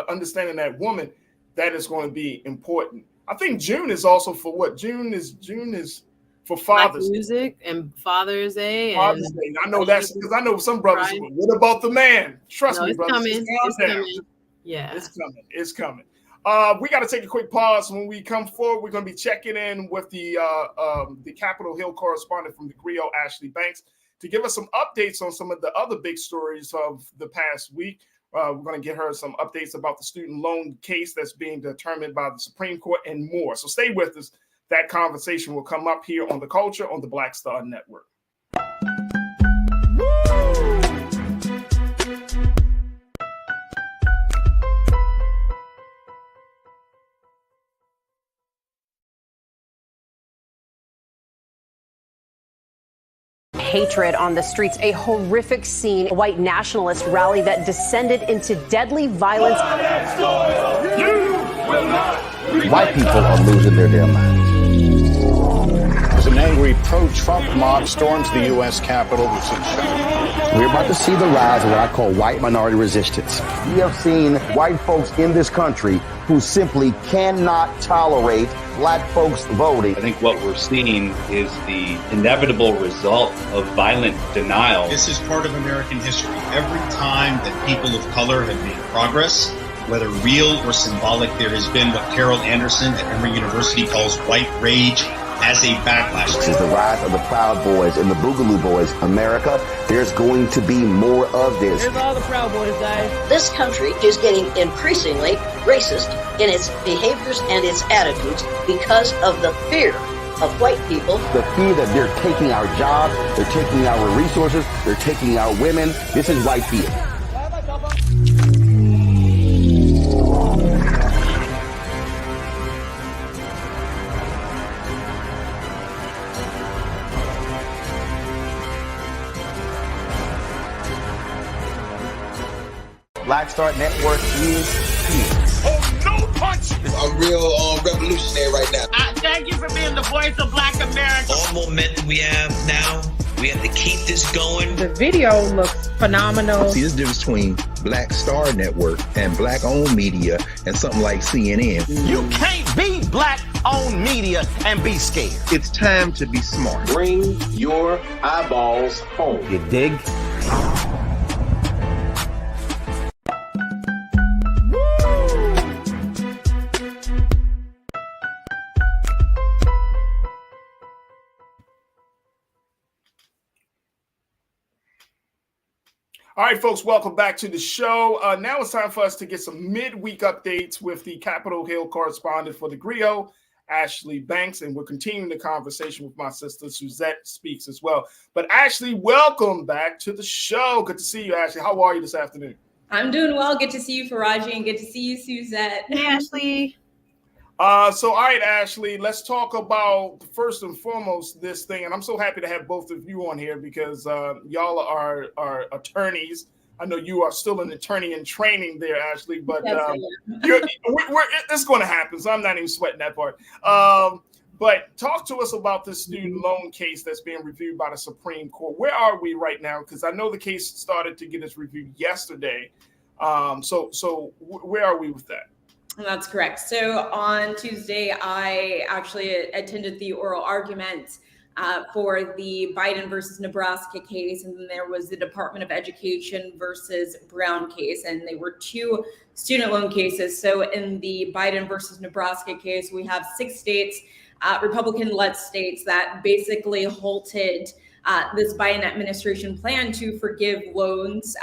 understanding that woman, that is going to be important. I think June is also for what? June is for Father's Day. Music and Father's Day. Father's Day. I know that's because I know some brothers. Right. What about the man? Trust me, brothers. It's coming. Yeah, it's coming. We got to take a quick pause. When we come forward, we're going to be checking in with the Capitol Hill correspondent from the Griot, Ashley Banks, to give us some updates on some of the other big stories of the past week. We're going to get her some updates about the student loan case that's being determined by the Supreme Court and more. So stay with us. That conversation will come up here on The Culture on the Black Star Network. Hatred on the streets, a horrific scene, a white nationalist rally that descended into deadly violence. White people are losing their damn minds. As an angry pro-Trump mob storms the U.S. Capitol, we're about to see the rise of what I call white minority resistance. We have seen white folks in this country who simply cannot tolerate Black folks voting. I think what we're seeing is the inevitable result of violent denial. This is part of American history. Every time that people of color have made progress, whether real or symbolic, there has been what Carol Anderson at Emory University calls white rage as a backlash. This is the rise of the Proud Boys and the Boogaloo Boys. America, there's going to be more of this. Here's all the Proud Boys, guys. This country is getting increasingly racist in its behaviors and its attitudes because of the fear of white people. The fear that they're taking our jobs, they're taking our resources, they're taking our women. This is white fear. Black Star Network is here. Oh, no punch! I'm real revolutionary right now. Thank you for being the voice of Black America. All momentum we have now, we have to keep this going. The video looks phenomenal. See, there's a difference between Black Star Network and black-owned media and something like CNN. You can't be black-owned media and be scared. It's time to be smart. Bring your eyeballs home. You dig? All right, folks, welcome back to the show. Now it's time for us to get some midweek updates with the Capitol Hill correspondent for the Griot, Ashley Banks, and we're continuing the conversation with my sister, Suzette Speaks, as well. But Ashley, welcome back to the show. Good to see you, Ashley. How are you this afternoon? I'm doing well. Good to see you, Farajii, and good to see you, Suzette. Hey, Ashley. So, all right, Ashley, let's talk about first and foremost this thing. And I'm so happy to have both of you on here because y'all are attorneys. I know you are still an attorney in training there, Ashley, but it's going to happen. So I'm not even sweating that part. But talk to us about this student loan case that's being reviewed by the Supreme Court. Where are we right now? Because I know the case started to get its review yesterday. So where are we with that? That's correct. So on Tuesday, I actually attended the oral argument for the Biden versus Nebraska case, and then there was the Department of Education versus Brown case, and they were two student loan cases. So in the Biden versus Nebraska case, we have 6 states, Republican-led states, that basically halted this Biden administration plan to forgive loans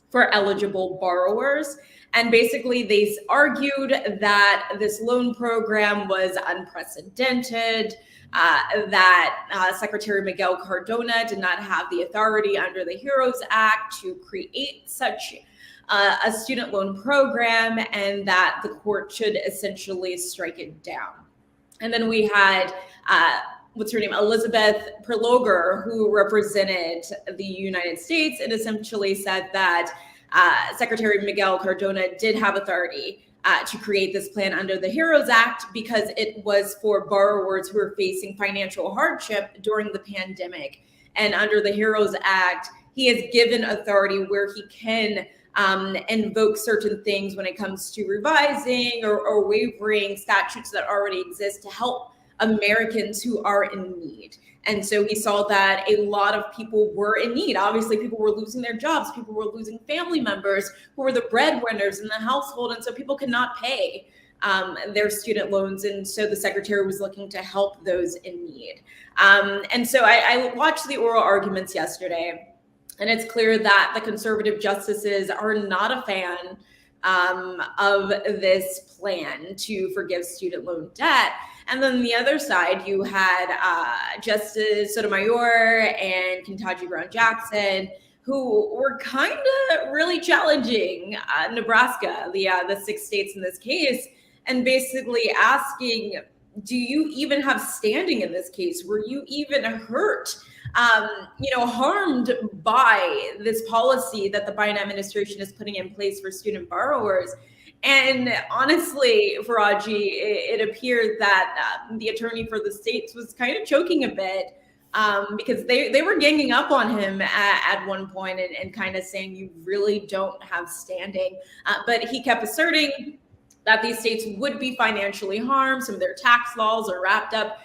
for eligible borrowers. And basically, they argued that this loan program was unprecedented, that Secretary Miguel Cardona did not have the authority under the HEROES Act to create such a student loan program, and that the court should essentially strike it down. And then we had, what's her name, Elizabeth Perloger, who represented the United States, and essentially said that Secretary Miguel Cardona did have authority to create this plan under the HEROES Act because it was for borrowers who were facing financial hardship during the pandemic. And under the HEROES Act, he has given authority where he can invoke certain things when it comes to revising or waiving statutes that already exist to help Americans who are in need. And so he saw that a lot of people were in need. Obviously, people were losing their jobs. People were losing family members who were the breadwinners in the household. And so people could not pay their student loans. And so the secretary was looking to help those in need. And so I watched the oral arguments yesterday, and it's clear that the conservative justices are not a fan of this plan to forgive student loan debt. And then the other side, you had Justice Sotomayor and Ketanji Brown Jackson, who were kind of really challenging Nebraska, the 6 states in this case, and basically asking, do you even have standing in this case? Were you even hurt, harmed by this policy that the Biden administration is putting in place for student borrowers? And honestly, Farajii, it appeared that the attorney for the states was kind of choking a bit because they were ganging up on him at one point and kind of saying, you really don't have standing. But he kept asserting that these states would be financially harmed. Some of their tax laws are wrapped up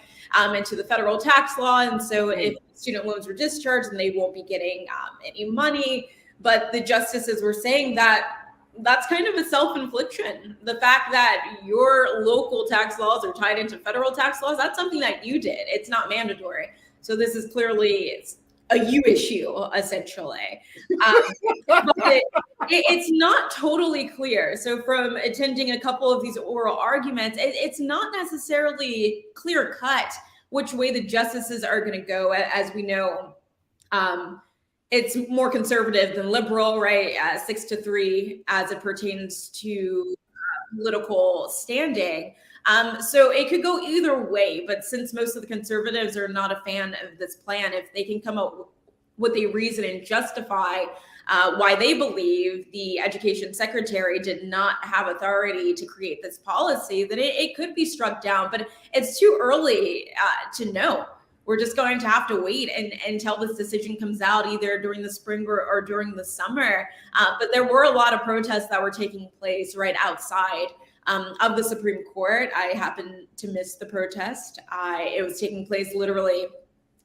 into the federal tax law. And so if student loans were discharged, then they won't be getting any money. But the justices were saying that that's kind of a self-infliction. The fact that your local tax laws are tied into federal tax laws, that's something that you did. It's not mandatory. So this is clearly a you issue, essentially. But it's not totally clear. So from attending a couple of these oral arguments, it's not necessarily clear cut which way the justices are going to go. As we know, it's more conservative than liberal, right? 6-3 as it pertains to political standing. So it could go either way, but since most of the conservatives are not a fan of this plan, if they can come up with a reason and justify why they believe the education secretary did not have authority to create this policy, then it could be struck down, but it's too early to know. We're just going to have to wait until this decision comes out either during the spring or during the summer. But there were a lot of protests that were taking place right outside of the Supreme Court. I happened to miss the protest. It was taking place literally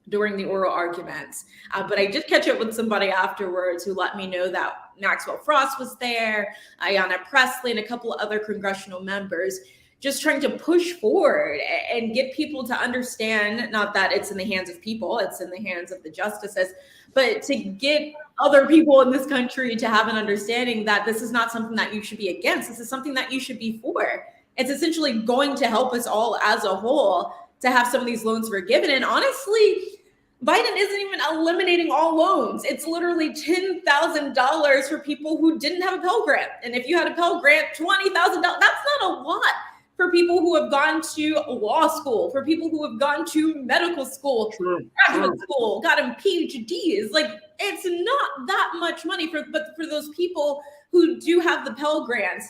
during the oral arguments. But I did catch up with somebody afterwards who let me know that Maxwell Frost was there, Ayanna Pressley, and a couple of other congressional members, just trying to push forward and get people to understand, not that it's in the hands of people, it's in the hands of the justices, but to get other people in this country to have an understanding that this is not something that you should be against. This is something that you should be for. It's essentially going to help us all as a whole to have some of these loans forgiven. And honestly, Biden isn't even eliminating all loans. It's literally $10,000 for people who didn't have a Pell Grant. And if you had a Pell Grant, $20,000, that's not a lot for people who have gone to law school, for people who have gone to medical school, graduate school, gotten PhDs. Like, it's not that much money but for those people who do have the Pell Grants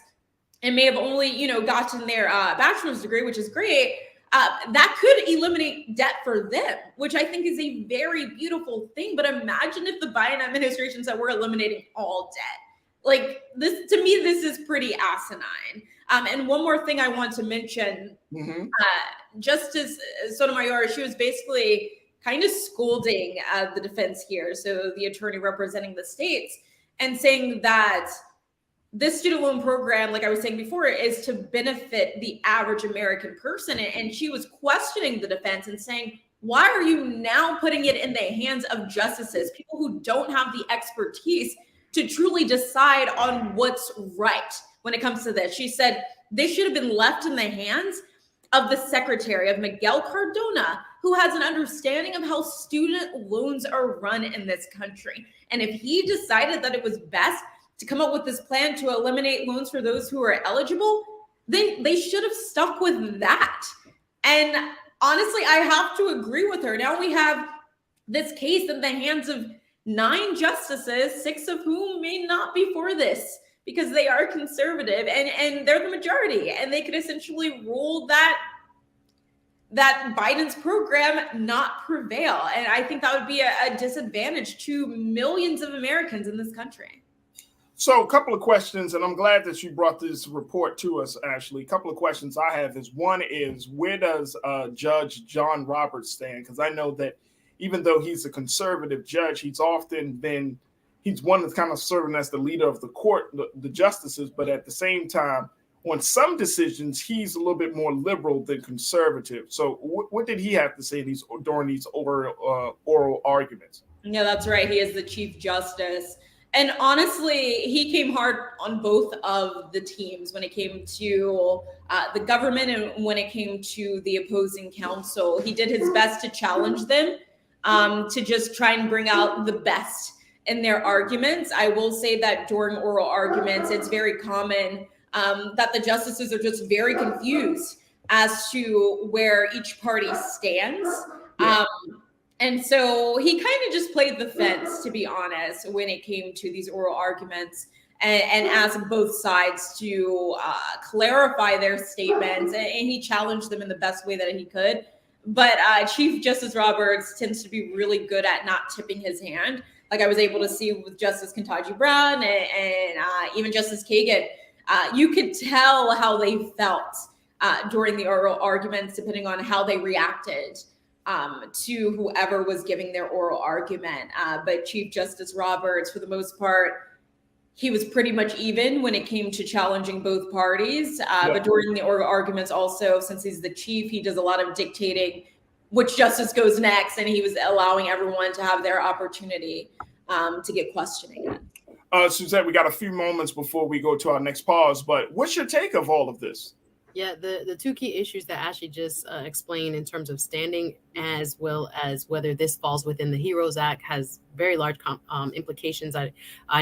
and may have only, gotten their bachelor's degree, which is great. That could eliminate debt for them, which I think is a very beautiful thing. But imagine if the Biden administration said we're eliminating all debt. Like, this, to me, this is pretty asinine. And one more thing I want to mention, Justice Sotomayor, she was basically kind of scolding the defense here, so the attorney representing the states, and saying that this student loan program, like I was saying before, is to benefit the average American person. And she was questioning the defense and saying, why are you now putting it in the hands of justices, people who don't have the expertise to truly decide on what's right when it comes to this? She said they should have been left in the hands of the secretary, of Miguel Cardona, who has an understanding of how student loans are run in this country. And if he decided that it was best to come up with this plan to eliminate loans for those who are eligible, then they should have stuck with that. And honestly, I have to agree with her. Now we have this case in the hands of 9 justices, 6 of whom may not be for this because they are conservative and they're the majority. And they could essentially rule that Biden's program not prevail. And I think that would be a disadvantage to millions of Americans in this country. So a couple of questions, and I'm glad that you brought this report to us, Ashley. A couple of questions I have is, one is, where does Judge John Roberts stand? Because I know that even though he's a conservative judge, he's one that's kind of serving as the leader of the court, the justices, but at the same time, on some decisions, he's a little bit more liberal than conservative. So what did he have to say during these oral arguments? Yeah, that's right. He is the Chief Justice. And honestly, he came hard on both of the teams when it came to the government and when it came to the opposing counsel. He did his best to challenge them, to just try and bring out the best in their arguments. I will say that during oral arguments, it's very common that the justices are just very confused as to where each party stands. And so he kind of just played the fence, to be honest, when it came to these oral arguments and asked both sides to clarify their statements. And he challenged them in the best way that he could. But Chief Justice Roberts tends to be really good at not tipping his hand. Like I was able to see with Justice Ketanji Brown and even Justice Kagan, you could tell how they felt during the oral arguments, depending on how they reacted to whoever was giving their oral argument. But Chief Justice Roberts, for the most part, he was pretty much even when it came to challenging both parties. But during the oral arguments also, since he's the chief, he does a lot of dictating which justice goes next, and he was allowing everyone to have their opportunity to get questioning it. Suzette, we got a few moments before we go to our next pause, but what's your take of all of this? Yeah, the two key issues that Ashley just explained in terms of standing, as well as whether this falls within the HEROES Act, has very large implications. I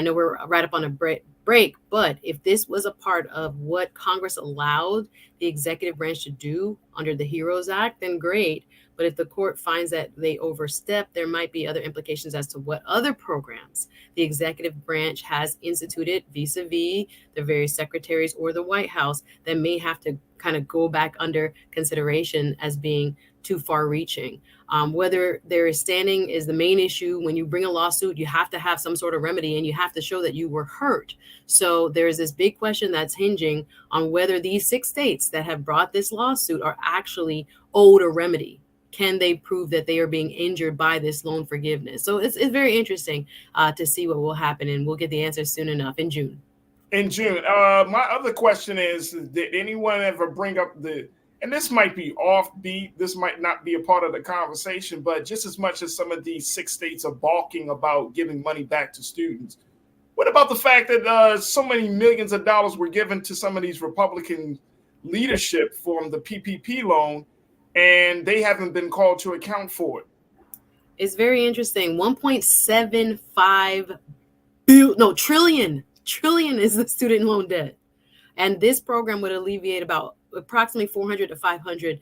know we're right up on a break, but if this was a part of what Congress allowed the executive branch to do under the HEROES Act, then great. But if the court finds that they overstep, there might be other implications as to what other programs the executive branch has instituted vis-a-vis the various secretaries or the White House that may have to kind of go back under consideration as being too far reaching. Whether there is standing is the main issue. When you bring a lawsuit, you have to have some sort of remedy and you have to show that you were hurt. So there's this big question that's hinging on whether these 6 states that have brought this lawsuit are actually owed a remedy. Can they prove that they are being injured by this loan forgiveness? So it's very interesting to see what will happen, and we'll get the answer soon enough in June. In June. My other question is, did anyone ever bring up and this might be offbeat, this might not be a part of the conversation, but just as much as some of these 6 states are balking about giving money back to students, what about the fact that so many millions of dollars were given to some of these Republican leadership from the PPP loan, and they haven't been called to account for it? It's very interesting. 1.75 trillion is the student loan debt. And this program would alleviate about approximately 400 to 500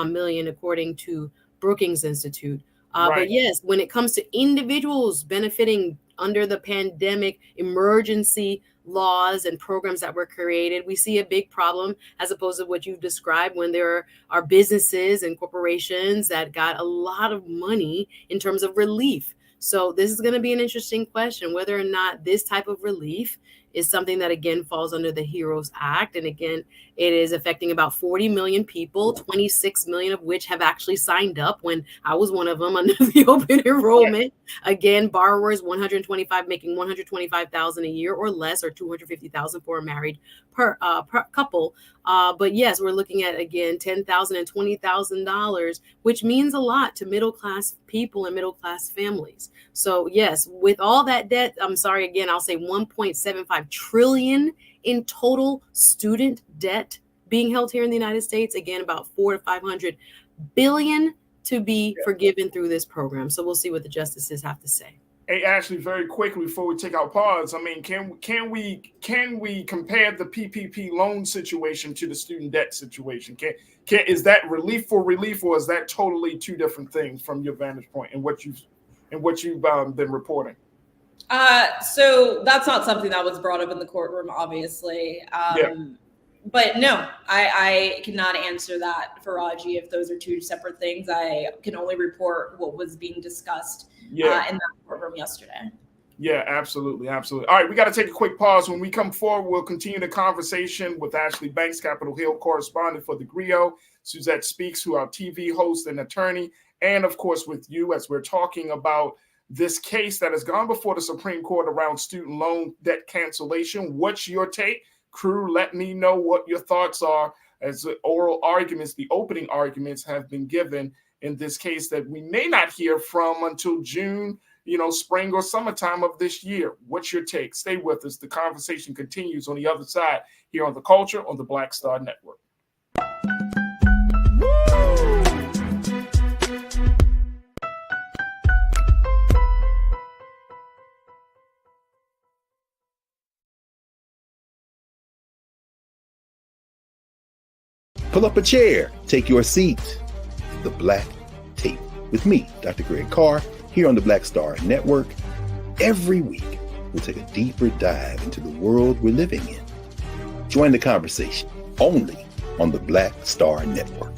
million, according to Brookings Institute. But yes, when it comes to individuals benefiting under the pandemic emergency laws and programs that were created, we see a big problem as opposed to what you've described when there are businesses and corporations that got a lot of money in terms of relief. So this is going to be an interesting question, whether or not this type of relief is something that, again, falls under the HEROES Act. And again, it is affecting about 40 million people, 26 million of which have actually signed up, when I was one of them under the open enrollment. Again, borrowers making $125,000 a year or less, or $250,000 for a married per couple. But yes, we're looking at, again, $10,000 and $20,000, which means a lot to middle-class people and middle-class families. So yes, with all that debt, I'm sorry, again, I'll say 1.75 trillion in total student debt being held here in the United States. Again, about 400 to 500 billion to be forgiven through this program. So we'll see what the justices have to say. Hey, Ashley, very quickly before we take our pause, I mean, can we compare the PPP loan situation to the student debt situation? Is that relief for relief, or is that totally two different things from your vantage point and what you've been reporting? So that's not something that was brought up in the courtroom, obviously. But no, I cannot answer that, Farajii, if those are two separate things. I can only report what was being discussed in that courtroom yesterday. Yeah, absolutely. Absolutely. All right, we got to take a quick pause. When we come forward, we'll continue the conversation with Ashley Banks, Capitol Hill correspondent for the Griot, Suzette Speaks, who our TV host and attorney, and of course with you, as we're talking about this case that has gone before the Supreme Court around student loan debt cancellation. What's your take? Crew, let me know what your thoughts are as the oral arguments, the opening arguments have been given in this case that we may not hear from until June, spring or summertime of this year. What's your take? Stay with us. The conversation continues on the other side here on The Culture on the Black Star Network. Pull up a chair, take your seat. The Black Tape with me, Dr. Greg Carr, here on the Black Star Network. Every week, we'll take a deeper dive into the world we're living in. Join the conversation only on the Black Star Network.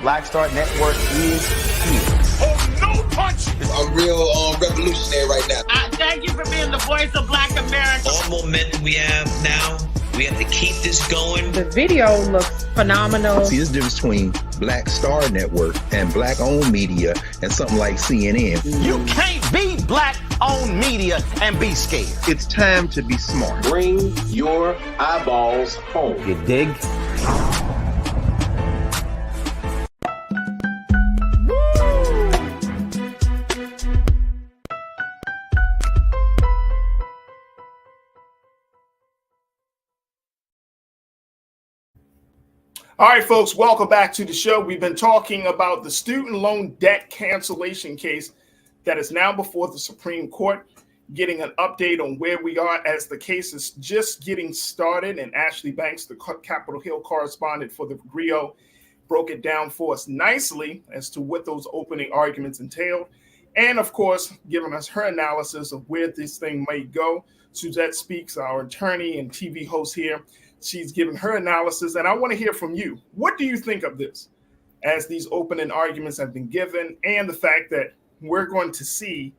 Black Star Network is here. Oh, no punch! I'm real revolutionary right now. Thank you for being the voice of Black America. All momentum we have now, we have to keep this going. The video looks phenomenal. See, there's a difference between Black Star Network and black-owned media and something like CNN. You can't be black own media and be scared. It's time to be smart. Bring your eyeballs home. You dig? All right, folks, welcome back to the show. We've been talking about the student loan debt cancellation case that is now before the Supreme Court, getting an update on where we are as the case is just getting started. And Ashley Banks, the Capitol Hill correspondent for the Grio, broke it down for us nicely as to what those opening arguments entailed. And of course, giving us her analysis of where this thing may go. Suzette Speaks, our attorney and TV host here, she's given her analysis, and I want to hear from you. What do you think of this as these opening arguments have been given, and the fact that we're going to see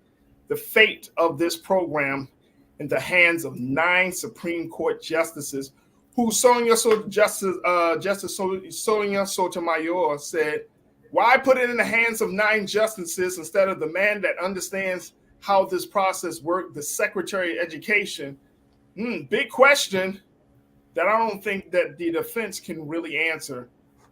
the fate of this program in the hands of 9 Supreme Court justices, who Justice Sonia Sotomayor said, why put it in the hands of 9 justices instead of the man that understands how this process works, the Secretary of Education? Big question that I don't think that the defense can really answer.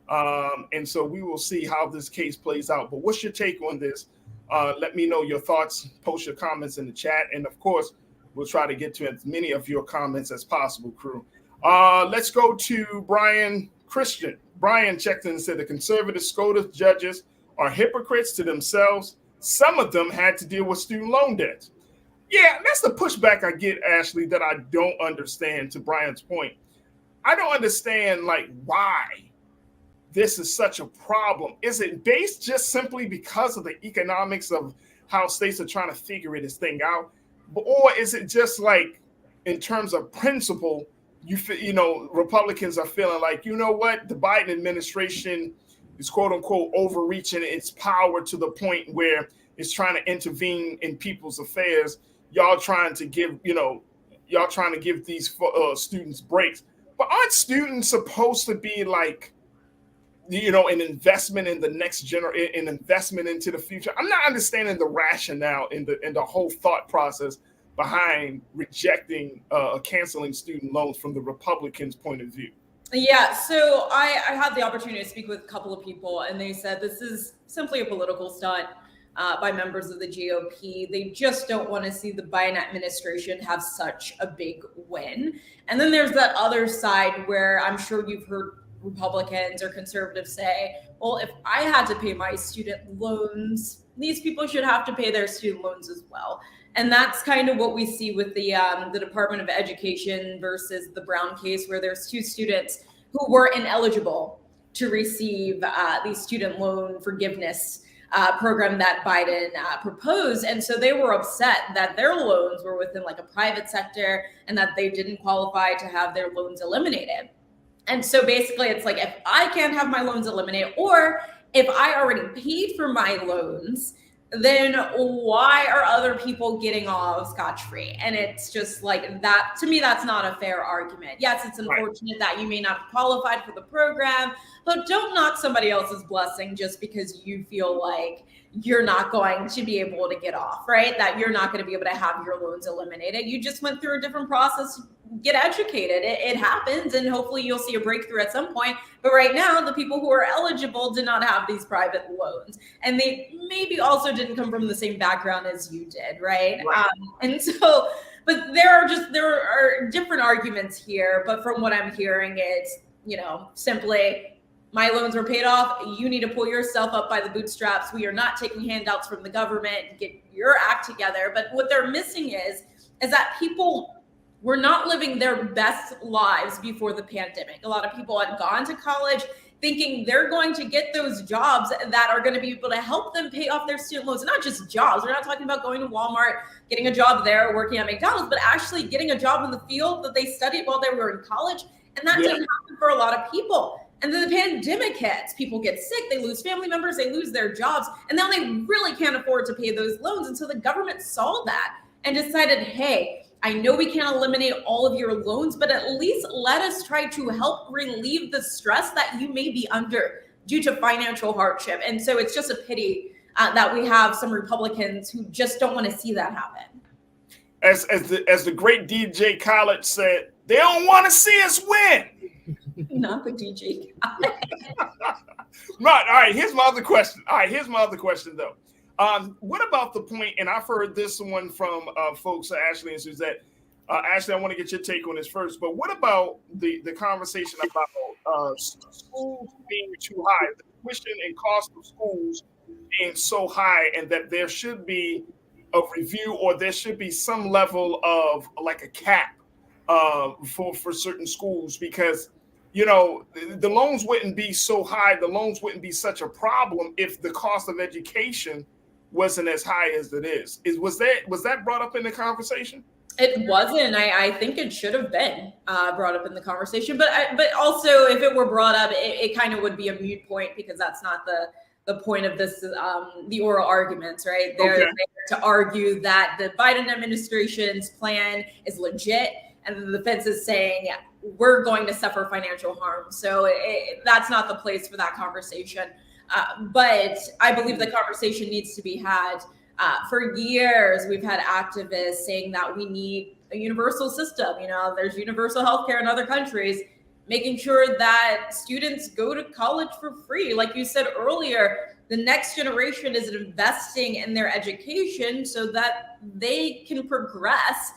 And so we will see how this case plays out. But what's your take on this? Let me know your thoughts. Post your comments in the chat. And of course, we'll try to get to as many of your comments as possible, crew. Let's go to Brian Christian. Brian checked in and said the conservative SCOTUS judges are hypocrites to themselves. Some of them had to deal with student loan debts. Yeah, that's the pushback I get, Ashley, that I don't understand, to Brian's point. I don't understand, why this is such a problem. Is it based just simply because of the economics of how states are trying to figure this thing out? Or is it just in terms of principle, Republicans are feeling like, you know what, the Biden administration is quote unquote overreaching its power to the point where it's trying to intervene in people's affairs. Y'all trying to give these students breaks. But aren't students supposed to be an investment in the next generation, an investment into the future? I'm not understanding the rationale in the whole thought process behind rejecting canceling student loans from the Republicans' point of view. Yeah, so I had the opportunity to speak with a couple of people, and they said this is simply a political stunt by members of the GOP. They just don't want to see the Biden administration have such a big win. And then there's that other side where I'm sure you've heard Republicans or conservatives say, well, if I had to pay my student loans, these people should have to pay their student loans as well. And that's kind of what we see with the Department of Education versus the Brown case, where there's 2 students who were ineligible to receive the student loan forgiveness program that Biden proposed. And so they were upset that their loans were within a private sector and that they didn't qualify to have their loans eliminated. And so basically it's if I can't have my loans eliminated, or if I already paid for my loans, then why are other people getting off scotch-free? And it's just that, to me, that's not a fair argument. Yes, it's unfortunate that you may not have qualified for the program, but don't knock somebody else's blessing just because you feel like you're not going to be able to get off, right? That you're not going to be able to have your loans eliminated. You just went through a different process. Get educated. It happens, and hopefully you'll see a breakthrough at some point. But right now, the people who are eligible did not have these private loans, and they maybe also didn't come from the same background as you did, right? And so, but there are different arguments here. But from what I'm hearing, it's simply, my loans were paid off. You need to pull yourself up by the bootstraps. We are not taking handouts from the government. Get your act together. But what they're missing is that people were not living their best lives before the pandemic. A lot of people had gone to college thinking they're going to get those jobs that are going to be able to help them pay off their student loans. Not just jobs. We're not talking about going to Walmart, getting a job there, working at McDonald's, but actually getting a job in the field that they studied while they were in college. And that didn't happen for a lot of people. And then the pandemic hits, people get sick, they lose family members, they lose their jobs, and now they really can't afford to pay those loans. And so the government saw that and decided, hey, I know we can't eliminate all of your loans, but at least let us try to help relieve the stress that you may be under due to financial hardship. And so it's just a pity that we have some Republicans who just don't want to see that happen. As the great DJ Khaled said, they don't want to see us win. Not the DJ Khaled. Right. All right. Here's my other question. Though. What about the point? And I've heard this one from folks, Ashley and Suzette. Ashley, I want to get your take on this first. But what about the conversation about schools being too high, the tuition and cost of schools being so high, and that there should be a review, or there should be some level of like a cap for certain schools, because the loans wouldn't be so high, the loans wouldn't be such a problem if the cost of education wasn't as high as it is. Was that brought up in the conversation? It wasn't. I think it should have been brought up in the conversation, but also if it were brought up, it kind of would be a moot point, because that's not the point of this, the oral arguments, right? They're there to argue that the Biden administration's plan is legit, and the defense is saying we're going to suffer financial harm. So that's not the place for that conversation. But I believe the conversation needs to be had. For years, we've had activists saying that we need a universal system. There's universal healthcare in other countries, making sure that students go to college for free. Like you said earlier, the next generation is investing in their education so that they can progress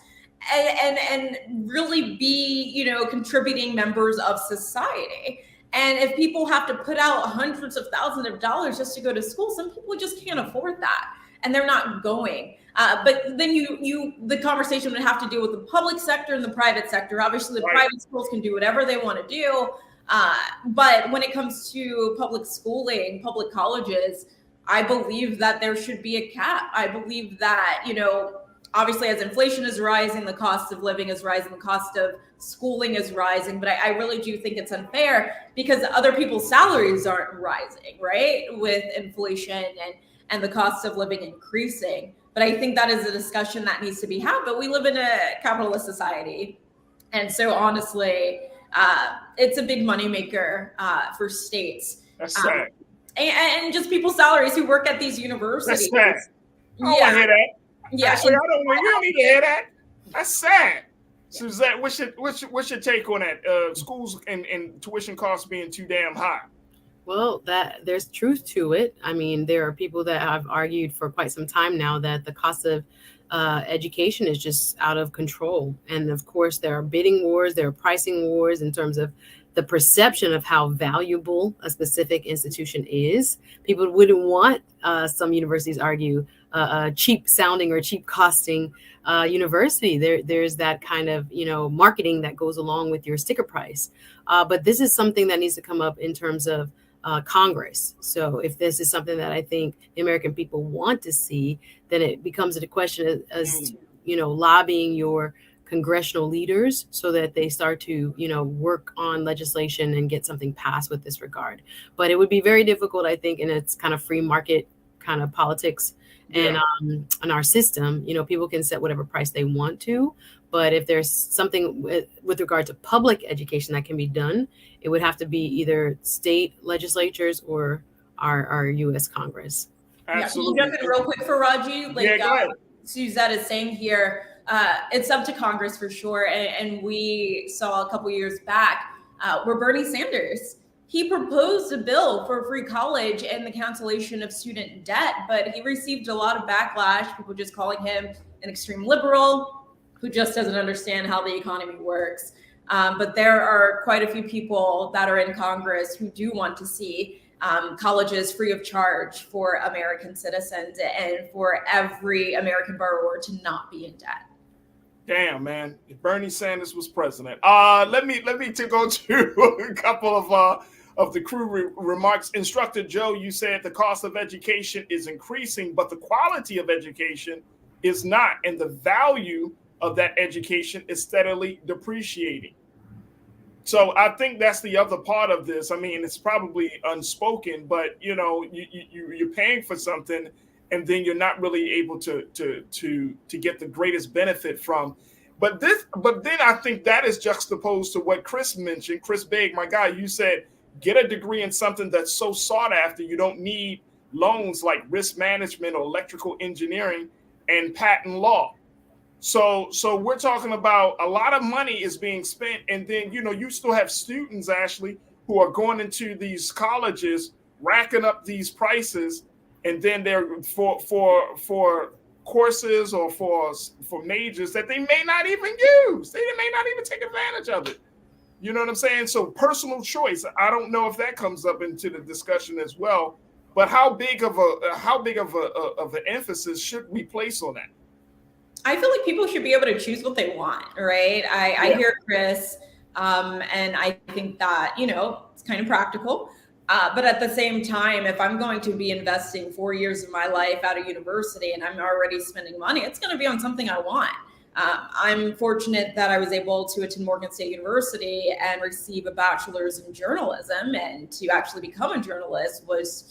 and really be, contributing members of society. And if people have to put out hundreds of thousands of dollars just to go to school, some people just can't afford that, and they're not going. But then the conversation would have to deal with the public sector and the private sector. Obviously, the private schools can do whatever they want to do. But when it comes to public schooling, public colleges, I believe that there should be a cap. I believe that, obviously as inflation is rising, the cost of living is rising, the cost of schooling is rising. But I really do think it's unfair, because other people's salaries aren't rising, right? With inflation and the cost of living increasing. But I think that is a discussion that needs to be had. But we live in a capitalist society. And so honestly, it's a big moneymaker for states. That's sad. And just people's salaries who work at these universities. That's sad. I don't want to hear that. Yeah. Actually, you don't need to hear that. That's sad. Suzette, what's your take on that? Schools and tuition costs being too damn high. Well, there's truth to it. I mean, there are people that have argued for quite some time now that the cost of education is just out of control. And of course, there are bidding wars, there are pricing wars in terms of the perception of how valuable a specific institution is. People wouldn't want, some universities argue, a cheap sounding or cheap costing university. There's that kind of, marketing that goes along with your sticker price. But this is something that needs to come up in terms of Congress. So if this is something that I think the American people want to see, then it becomes a question as to, lobbying your congressional leaders so that they start to, work on legislation and get something passed with this regard. But it would be very difficult, I think, in its kind of free market kind of politics and in our system. People can set whatever price they want to. But if there's something with regard to public education that can be done, it would have to be either state legislatures or our U.S. Congress. Absolutely. Jump in real quick for Farajii. Go ahead. Suzette is saying here, it's up to Congress for sure. And we saw a couple years back where Bernie Sanders, he proposed a bill for free college and the cancellation of student debt, but he received a lot of backlash, people just calling him an extreme liberal who just doesn't understand how the economy works. But there are quite a few people that are in Congress who do want to see colleges free of charge for American citizens and for every American borrower to not be in debt. Damn, man! If Bernie Sanders was president, let me go to a couple of the crew remarks. Instructor Joe, you said the cost of education is increasing, but the quality of education is not, and the value of that education is steadily depreciating. So I think that's the other part of this. I mean, it's probably unspoken, but you're paying for something, and then you're not really able to get the greatest benefit from. But then I think that is juxtaposed to what Chris mentioned. Chris Big, my guy, you said get a degree in something that's so sought after. You don't need loans like risk management or electrical engineering and patent law. So we're talking about a lot of money is being spent, and then you still have students, Ashley, who are going into these colleges, racking up these prices, and then they're for courses or for majors that they may not even use. They may not even take advantage of it. You know what I'm saying? So personal choice. I don't know if that comes up into the discussion as well. But how big of an emphasis should we place on that? I feel like people should be able to choose what they want, right? I hear Chris, and I think that, it's kind of practical. But at the same time, if I'm going to be investing 4 years of my life out of university and I'm already spending money, it's going to be on something I want. I'm fortunate that I was able to attend Morgan State University and receive a bachelor's in journalism, and to actually become a journalist was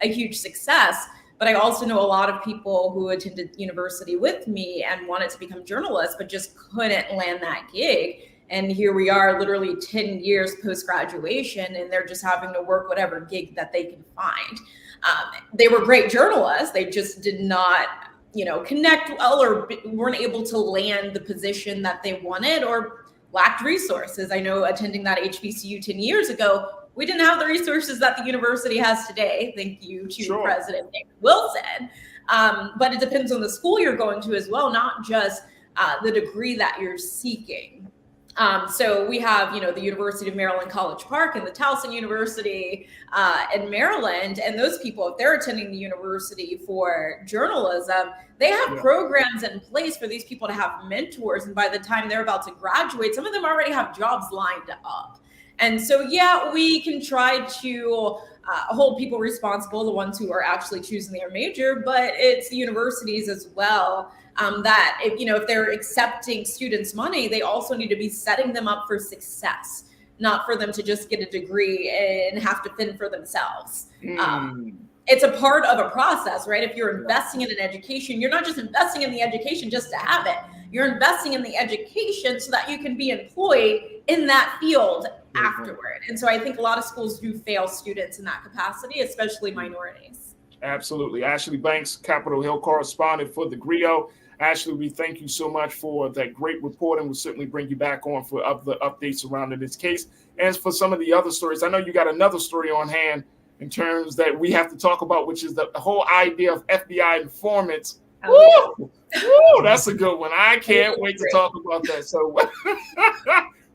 a huge success. But I also know a lot of people who attended university with me and wanted to become journalists, but just couldn't land that gig. And here we are literally 10 years post-graduation, and they're just having to work whatever gig that they can find. They were great journalists. They just did not, connect well, or weren't able to land the position that they wanted, or lacked resources. I know attending that HBCU 10 years ago, we didn't have the resources that the university has today. Thank you to President David Wilson. But it depends on the school you're going to as well, not just the degree that you're seeking. So we have, the University of Maryland College Park and the Towson University in Maryland. And those people, if they're attending the university for journalism, they have programs in place for these people to have mentors. And by the time they're about to graduate, some of them already have jobs lined up. And so, we can try to hold people responsible, the ones who are actually choosing their major, but it's the universities as well. That if they're accepting students' money, they also need to be setting them up for success, not for them to just get a degree and have to fend for themselves. It's a part of a process, right? If you're investing in an education, you're not just investing in the education just to have it. You're investing in the education so that you can be employed in that field afterward. And so I think a lot of schools do fail students in that capacity, especially minorities. Absolutely. Ashley Banks, Capitol Hill correspondent for the GRIO. Ashley, we thank you so much for that great report, and we'll certainly bring you back on for other updates surrounding this case. And for some of the other stories, I know you got another story on hand in terms that we have to talk about, which is the whole idea of FBI informants. Woo! That's a good one. I can't wait to talk about that. So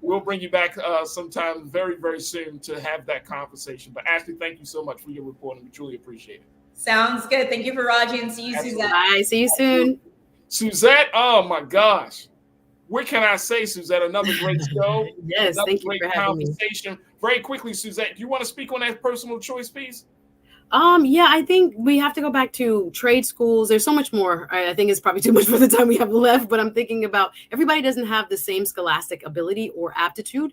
we'll bring you back sometime very, very soon to have that conversation. But Ashley, thank you so much for your report, and we truly appreciate it. Sounds good. Thank you, Farajii, and see you, Suzette. Bye. See you soon. Suzette, oh my gosh. What can I say, Suzette? Another great show. Yes, thank you for having me. Very quickly, Suzette, do you want to speak on that personal choice piece? I think we have to go back to trade schools. There's so much more. I think it's probably too much for the time we have left, but I'm thinking about everybody doesn't have the same scholastic ability or aptitude.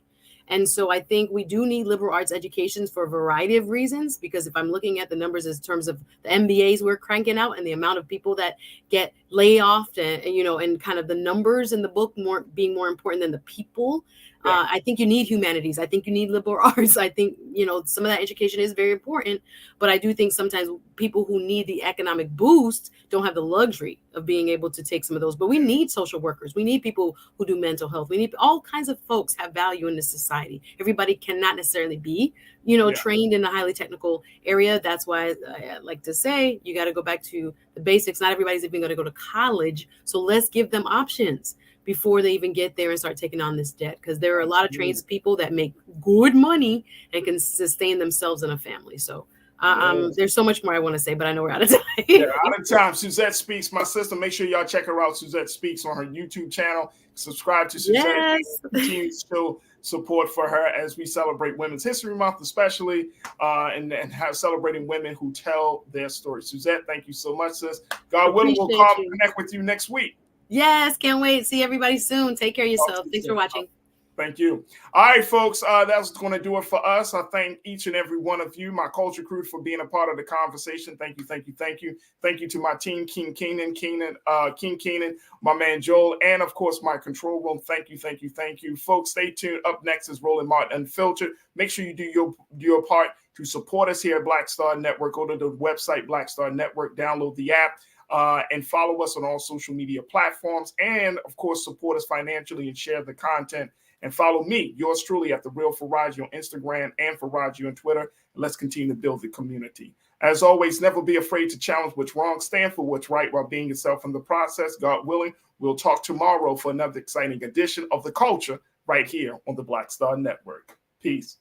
And so I think we do need liberal arts educations for a variety of reasons, because if I'm looking at the numbers in terms of the MBAs we're cranking out and the amount of people that get laid off and kind of the numbers in the book being more important than the people. I think you need humanities. I think you need liberal arts. I think, some of that education is very important, but I do think sometimes people who need the economic boost don't have the luxury of being able to take some of those. But we need social workers. We need people who do mental health. We need all kinds of folks have value in this society. Everybody cannot necessarily be, trained in a highly technical area. That's why I like to say you got to go back to the basics. Not everybody's even going to go to college. So let's give them options before they even get there and start taking on this debt. Because there are a lot of tradespeople that make good money and can sustain themselves and a family. So there's so much more I want to say, but I know we're out of time. Out of time. Suzette Speaks, my sister. Make sure y'all check her out. Suzette Speaks on her YouTube channel. Subscribe to Suzette. Yes. Continue to show support for her as we celebrate Women's History Month, especially, and celebrating women who tell their story. Suzette, thank you so much, sis. God willing, we'll connect with you next week. Yes, can't wait. See everybody soon. Take care of yourself. Thanks for watching. Thank you. All right, folks, that's going to do it for us. I thank each and every one of you, my culture crew, for being a part of the conversation. Thank you, thank you, thank you. Thank you to my team, King Keenan, my man Joel, and of course, my control room. Thank you, thank you, thank you. Folks, stay tuned. Up next is Roland Martin Unfiltered. Make sure you do your part. to support us here at Black Star Network. Go to the website, Black Star Network, download the app, and follow us on all social media platforms. And, of course, support us financially and share the content. And follow me, yours truly, at The Real Farajii on Instagram and Farajii on Twitter. And let's continue to build the community. As always, never be afraid to challenge what's wrong. Stand for what's right while being yourself in the process. God willing, we'll talk tomorrow for another exciting edition of The Culture right here on the Black Star Network. Peace.